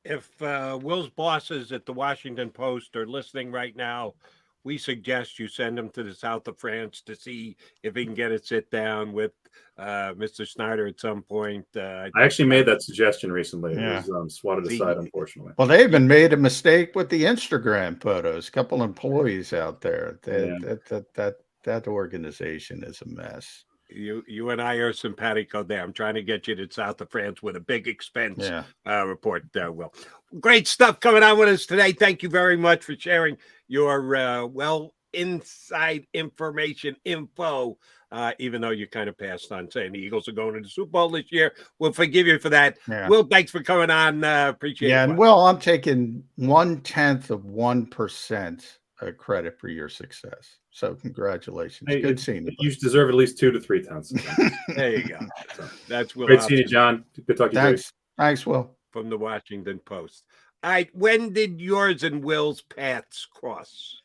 If Will's bosses at the Washington Post are listening right now, we suggest you send him to the south of France to see if he can get a sit down with Mr. Snyder at some point. I actually made that suggestion recently. Yeah. It was swatted aside, unfortunately. Well, they even made a mistake with the Instagram photos. A couple employees out there. That organization is a mess. You and I are simpatico there. I'm trying to get you to south of France with a big expense report there, Will. Great stuff coming on with us today. Thank you very much for sharing your, inside information, info, even though you kind of passed on saying the Eagles are going to the Super Bowl this year. We'll forgive you for that. Yeah. Will, thanks for coming on. Appreciate it. Yeah, and Will, I'm taking 0.1% of credit for your success. So congratulations. Hey, good seeing you. You deserve at least 2 to 3 tenths. There you go. That's Will. Great seeing you, John. Good talking to you. Thanks. Thanks, Will. From the Washington Post. All right. When did yours and Will's paths cross?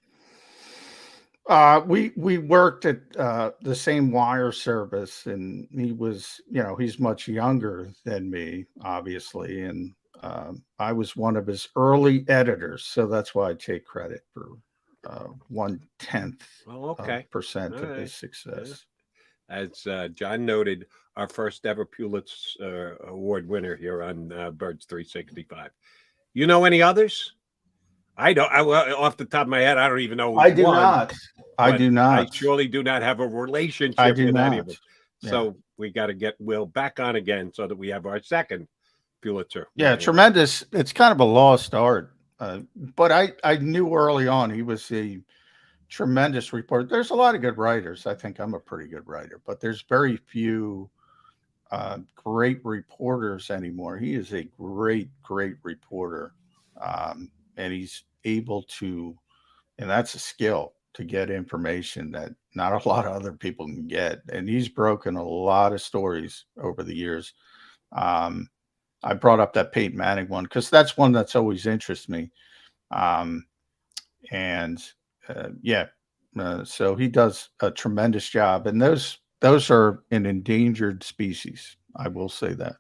We worked at the same wire service, and he was, he's much younger than me, obviously, and I was one of his early editors, so that's why I take credit for 0.1% percent of his success. As John noted, our first ever Pulitzer Award winner here on Birds 365. You know any others? I don't. Off the top of my head, I don't even know. I do not. I do not. I surely do not have a relationship with any of them. So we got to get Will back on again so that we have our second Pulitzer. Yeah, tremendous. It's kind of a lost art. But I knew early on he was a tremendous reporter. There's a lot of good writers. I think I'm a pretty good writer, but there's very few great reporters anymore. He is a great reporter. And he's able to, and that's a skill, to get information that not a lot of other people can get. And he's broken a lot of stories over the years. I brought up that Peyton Manning one because that's one that's always interested me. So he does a tremendous job. And those are an endangered species. I will say that.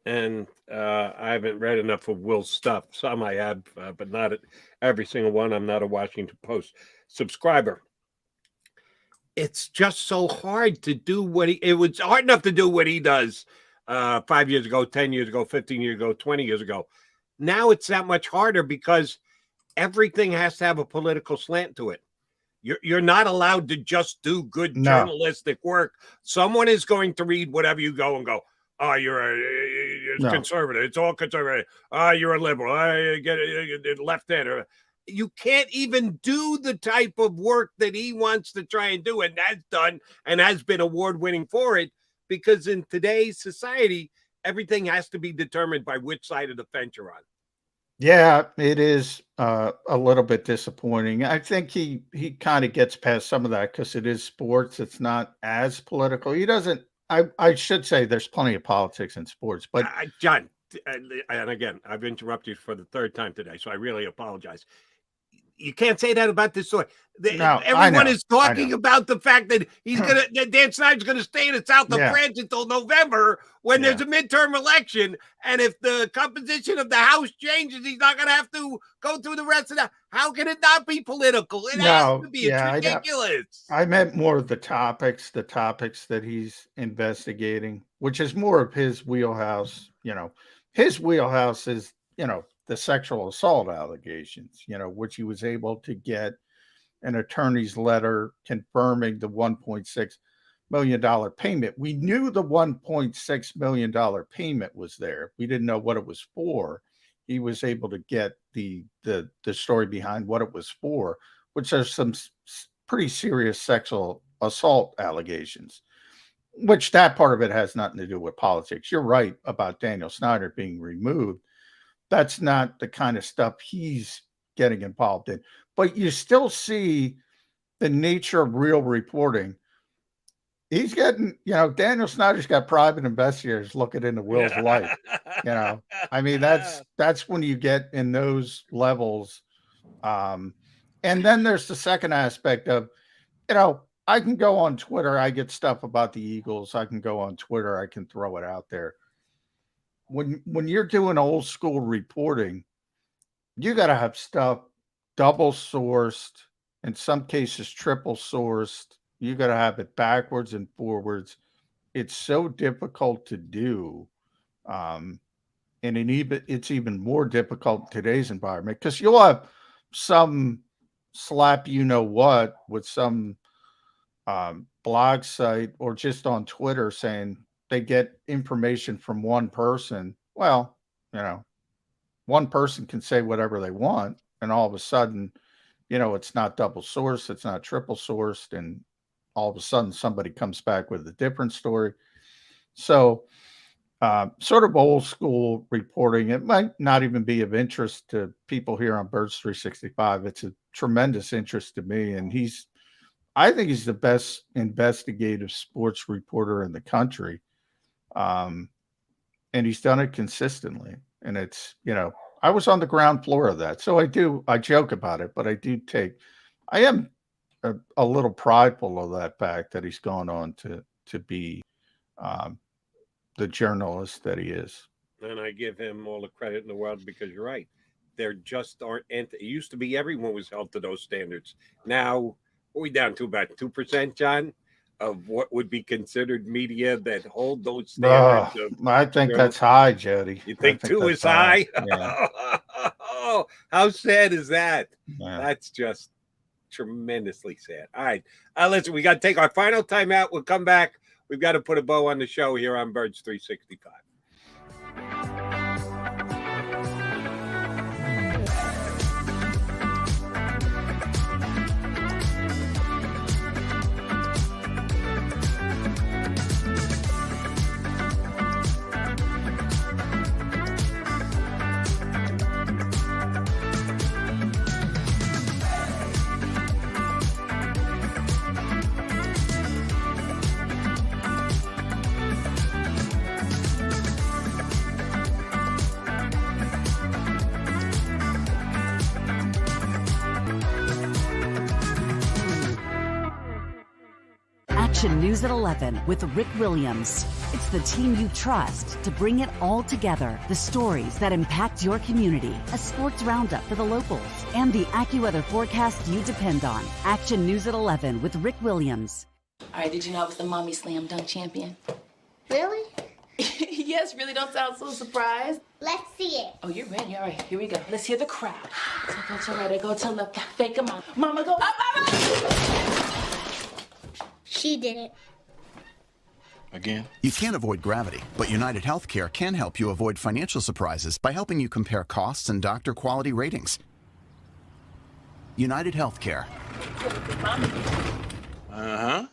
And I haven't read enough of Will's stuff. Some I have, but not every single one. I'm not a Washington Post subscriber. It's just so hard to do it was hard enough to do what he does 5 years ago, 10 years ago, 15 years ago, 20 years ago. Now it's that much harder because everything has to have a political slant to it. You're not allowed to just do good journalistic work. Someone is going to read whatever you go and go, oh, you're conservative. It's all conservative. Oh, you're a liberal. I get it, left-hander. You can't even do the type of work that he wants to try and do, and has done and has been award-winning for it, because in today's society, everything has to be determined by which side of the fence you're on. Yeah, it is a little bit disappointing. I think he kind of gets past some of that because it is sports. It's not as political. He doesn't. I should say there's plenty of politics in sports, but John, and again, I've interrupted you for the third time today, so I really apologize. You can't say that about this story. Everyone is talking about the fact that Dan Snyder's gonna stay in the south of France until November when there's a midterm election, and if the composition of the House changes, he's not gonna have to go through the rest of that. How can it not be political? It has to be. It's ridiculous. I meant more of the topics that he's investigating, which is more of his wheelhouse. His wheelhouse is, the sexual assault allegations, which he was able to get an attorney's letter confirming the $1.6 million payment. We knew the $1.6 million payment was there. We didn't know what it was for. He was able to get the story behind what it was for, which are some pretty serious sexual assault allegations, which that part of it has nothing to do with politics. You're right about Daniel Snyder being removed. That's not the kind of stuff he's getting involved in. But you still see the nature of real reporting. He's getting, Daniel Snyder's got private investigators looking into Will's life. I mean, that's when you get in those levels. And then there's the second aspect of, I can go on Twitter. I get stuff about the Eagles. I can go on Twitter. I can throw it out there. When you're doing old school reporting, you got to have stuff double sourced, in some cases triple sourced. You got to have it backwards and forwards. It's so difficult to do, and it's even more difficult in today's environment because you'll have some slap what with some blog site or just on Twitter saying they get information from one person. Well, one person can say whatever they want, and all of a sudden, it's not double sourced, it's not triple sourced, and all of a sudden somebody comes back with a different story. So sort of old school reporting. It might not even be of interest to people here on Birds 365. It's a tremendous interest to me. And I think he's the best investigative sports reporter in the country. And he's done it consistently. And it's, I was on the ground floor of that. So I joke about it, but I am a little prideful of that fact that he's gone on to be the journalist that he is. And I give him all the credit in the world, because you're right. There just aren't. It used to be everyone was held to those standards. Now we're down to about 2%, John, of what would be considered media that hold those standards. I think that's high, Jody. You think 2 is high? Yeah. Oh, how sad is that? Yeah. That's just tremendously sad. All right. Listen, we got to take our final timeout. We'll come back. We've got to put a bow on the show here on Birds 365. News at 11 with Rick Williams. It's the team you trust to bring it all together. The stories that impact your community, a sports roundup for the locals, and the AccuWeather forecast you depend on. Action News at 11 with Rick Williams. All right, did you know I was the mommy slam dunk champion? Really? Yes, really, don't sound so surprised. Let's see it. Oh, you're ready. All right, here we go. Let's hear the crowd. So go to right, I go to left, fake 'em out. Mama go up, She did it. Again? You can't avoid gravity, but United Healthcare can help you avoid financial surprises by helping you compare costs and doctor quality ratings. United Healthcare. Uh-huh.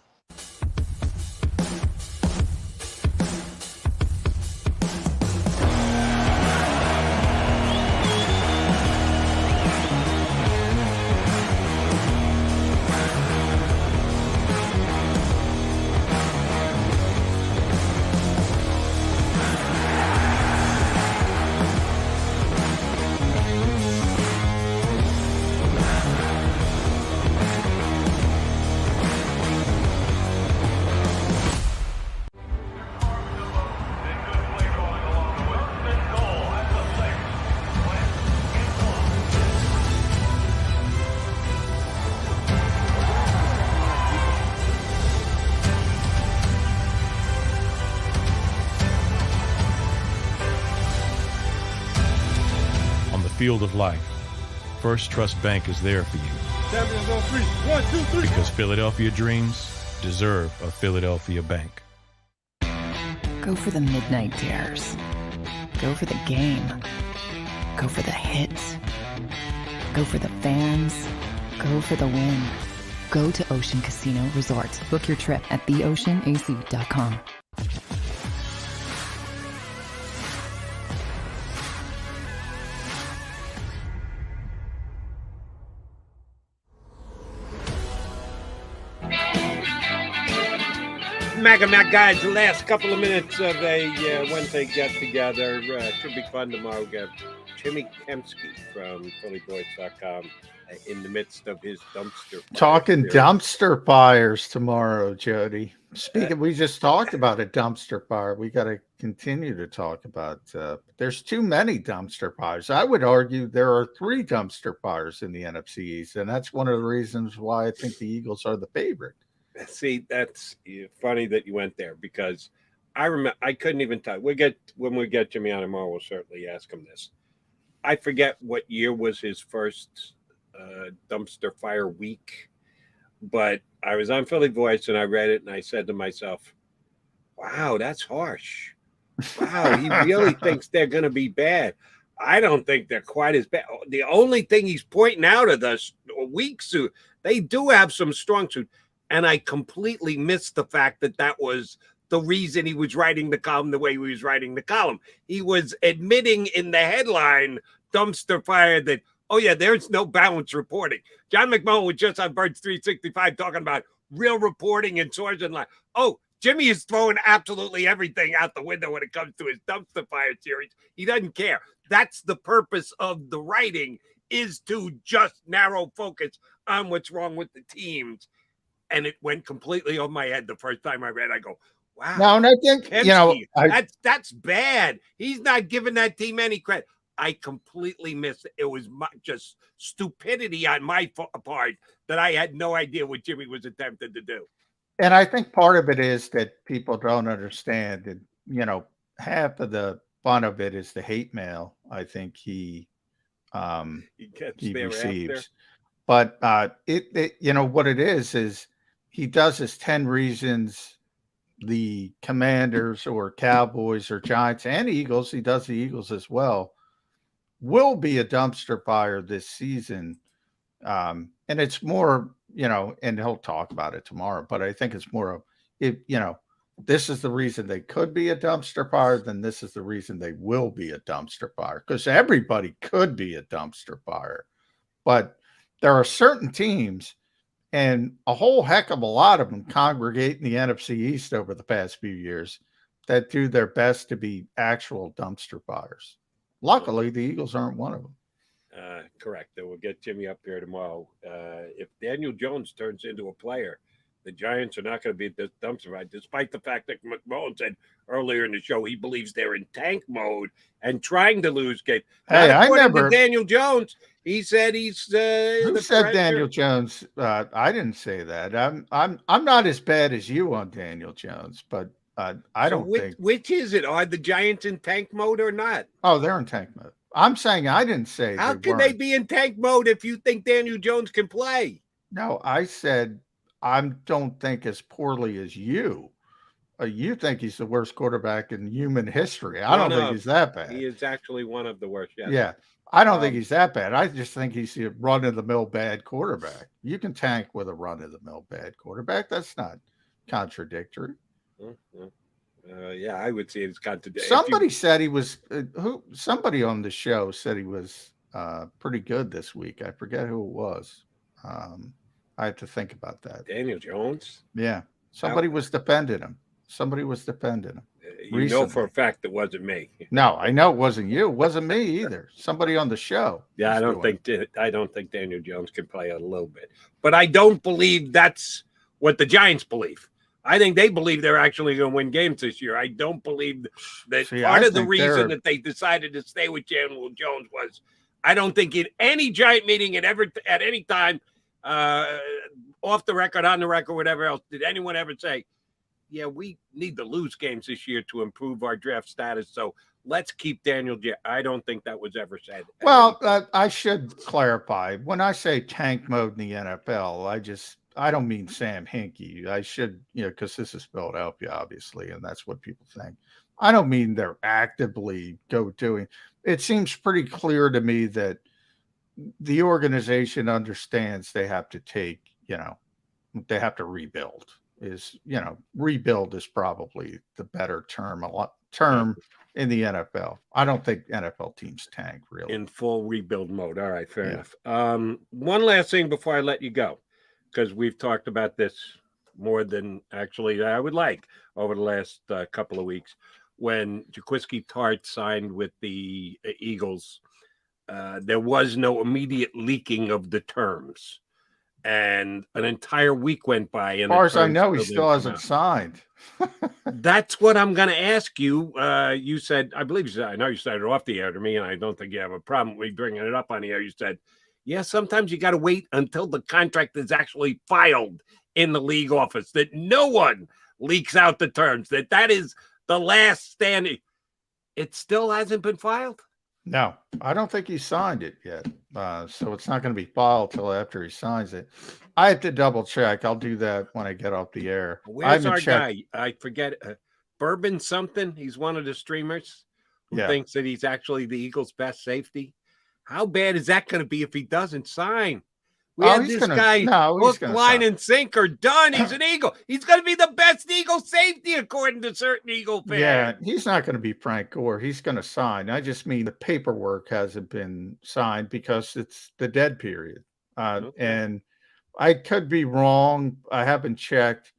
Field of life, First Trust Bank is there for you. Champions on 3. 1, 2, 3. Because Philadelphia dreams deserve a Philadelphia bank. Go for the midnight dares. Go for the game. Go for the hits. Go for the fans. Go for the win. Go to Ocean Casino Resort. Book your trip at theoceanac.com. Mac, guys, the last couple of minutes of a Wednesday get-together. Should be fun tomorrow. We got Jimmy Kempski from PhillyBoys.com in the midst of his dumpster fire. Talking dumpster fires tomorrow, Jody. Speaking, we just talked about a dumpster fire. We got to continue to talk about. There's too many dumpster fires. I would argue there are 3 dumpster fires in the NFC East, and that's one of the reasons why I think the Eagles are the favorite. See, that's funny that you went there, because I remember I couldn't even tell. When we get Jimmy on tomorrow, we'll certainly ask him this. I forget what year was his first dumpster fire week, but I was on Philly Voice and I read it and I said to myself, "Wow, that's harsh. Wow, he really thinks they're going to be bad. I don't think they're quite as bad. The only thing he's pointing out of this weak suit. They do have some strong suit. And I completely missed the fact that that was the reason he was writing the column the way he was writing the column. He was admitting in the headline, dumpster fire, that, oh, yeah, there's no balanced reporting. John McMullen was just on Birds 365 talking about real reporting and sources and like, oh, Jimmy is throwing absolutely everything out the window when it comes to his dumpster fire series. He doesn't care. That's the purpose of the writing, is to just narrow focus on what's wrong with the teams. And it went completely over my head the first time I read. I go, wow. No, and I think, Kempski, that's bad. He's not giving that team any credit. I completely missed it. It was just stupidity on my part that I had no idea what Jimmy was attempting to do. And I think part of it is that people don't understand. And, half of the fun of it is the hate mail I think he receives. But what it is he does his 10 reasons the Commanders or Cowboys or Giants and Eagles, he does the Eagles as well, will be a dumpster fire this season. And it's more, and he'll talk about it tomorrow, but I think it's more of, this is the reason they could be a dumpster fire, then this is the reason they will be a dumpster fire, because everybody could be a dumpster fire. But there are certain teams, and a whole heck of a lot of them congregate in the NFC East over the past few years, that do their best to be actual dumpster fires. Luckily, the Eagles aren't one of them. Correct. We'll get Jimmy up here tomorrow. If Daniel Jones turns into a player, the Giants are not going to be this dumpster fire, despite the fact that McMullen said earlier in the show he believes they're in tank mode and trying to lose games. Hey, I never. Daniel Jones, he said he's. Who said Daniel Jones? I didn't say that. I'm not as bad as you on Daniel Jones, but I don't think. Which is it? Are the Giants in tank mode or not? Oh, they're in tank mode. I'm saying I didn't say. How can they be in tank mode if you think Daniel Jones can play? No, I said I don't think as poorly as you. You think he's the worst quarterback in human history. I don't think he's that bad. He is actually one of the worst. Yes. Yeah. I don't think he's that bad. I just think he's a run-of-the-mill bad quarterback. You can tank with a run-of-the-mill bad quarterback. That's not contradictory. Yeah, I would say it's contradictory. Somebody said he was somebody on the show said he was pretty good this week. I forget who it was. I have to think about that. Daniel Jones? Yeah. Somebody was defending him. Somebody was defending him. You know for a fact it wasn't me. No, I know it wasn't you. It wasn't me either. Somebody on the show. Yeah, I don't think Daniel Jones can play a little bit. But I don't believe that's what the Giants believe. I think they believe they're actually going to win games this year. I don't believe that part of the reason that they decided to stay with Daniel Jones was, I don't think in any Giant meeting at any time, off the record, on the record, whatever else, did anyone ever say, yeah, we need to lose games this year to improve our draft status, so let's keep Daniel. I don't think that was ever said. Well, I should clarify. When I say tank mode in the NFL, I don't mean Sam Hinkie. I should, because this is Philadelphia, obviously, and that's what people think. I don't mean they're actively doing. It seems pretty clear to me that the organization understands they have to take, they have to rebuild. Rebuild is probably the better term in the NFL. I don't think NFL teams tank really. In full rebuild mode. All right, fair enough. One last thing before I let you go, because we've talked about this more than actually I would like over the last couple of weeks. When Jaquiski Tartt signed with the Eagles, there was no immediate leaking of the terms. And an entire week went by. As far as I know, he still hasn't signed. That's what I'm going to ask you. You said, I believe you said, I know you said it off the air to me, and I don't think you have a problem with bringing it up on the air. You said, yeah, sometimes you got to wait until the contract is actually filed in the league office, that no one leaks out the terms, that is the last standing. It still hasn't been filed? No, I don't think he signed it yet. So it's not going to be filed till after he signs it. I have to double check. I'll do that when I get off the air. Where's our guy? I forget. Bourbon something. He's one of the streamers who thinks that he's actually the Eagles' best safety. How bad is that going to be if he doesn't sign? We had this guy hook, line, and sinker done. He's an Eagle. He's going to be the best Eagle safety, according to certain Eagle fans. Yeah, he's not going to be Frank Gore. He's going to sign. I just mean the paperwork hasn't been signed because it's the dead period. And I could be wrong. I haven't checked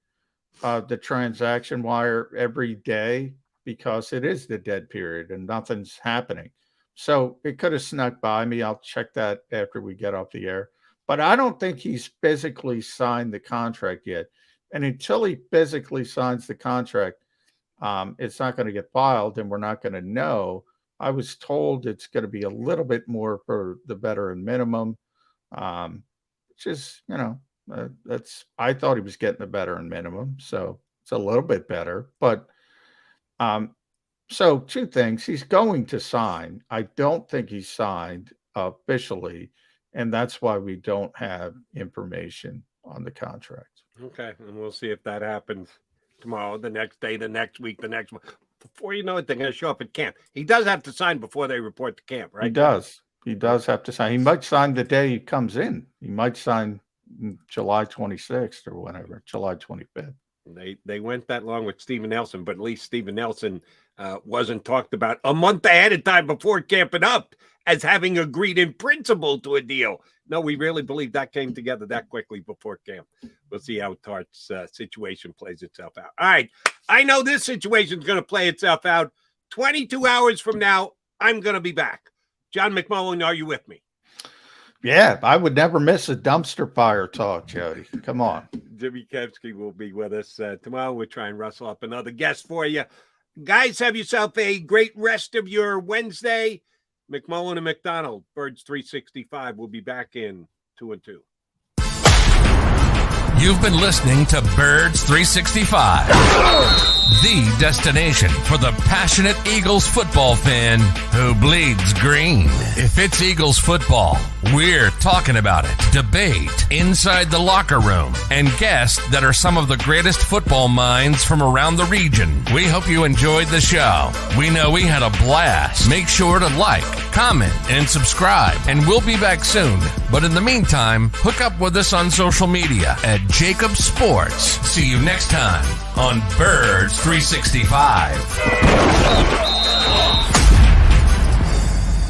the transaction wire every day because it is the dead period and nothing's happening. So it could have snuck by me. I'll check that after we get off the air. But I don't think he's physically signed the contract yet. And until he physically signs the contract, it's not going to get filed and we're not going to know. I was told it's going to be a little bit more for the veteran minimum, which is, I thought he was getting the veteran minimum. So it's a little bit better. But so two things. He's going to sign. I don't think he's signed officially. And that's why we don't have information on the contract. Okay. And we'll see if that happens tomorrow, the next day, the next week, the next month. Before you know it, they're going to show up at camp. He does have to sign before they report to camp, right? He does. He does have to sign. He might sign the day he comes in. He might sign July 26th or whatever, July 25th. They went that long with Steven Nelson, but at least Steven Nelson wasn't talked about a month ahead of time before camping up as having agreed in principle to a deal. No, we really believe that came together that quickly before camp. We'll see how Tart's situation plays itself out. All right. I know this situation is going to play itself out. 22 hours from now, I'm going to be back. John McMullen, are you with me? Yeah, I would never miss a dumpster fire talk, Jody. Come on. Jimmy Kevsky will be with us tomorrow. We'll try and rustle up another guest for you. Guys, have yourself a great rest of your Wednesday. McMullen and McDonald, Birds 365. We'll be back in 2 and 2. You've been listening to Birds 365, the destination for the passionate Eagles football fan who bleeds green. If it's Eagles football, we're talking about it. Debate, inside the locker room, and guests that are some of the greatest football minds from around the region. We hope you enjoyed the show. We know we had a blast. Make sure to like, comment, and subscribe, and we'll be back soon. But in the meantime, hook up with us on social media at JAKIB Sports. See you next time on Birds 365.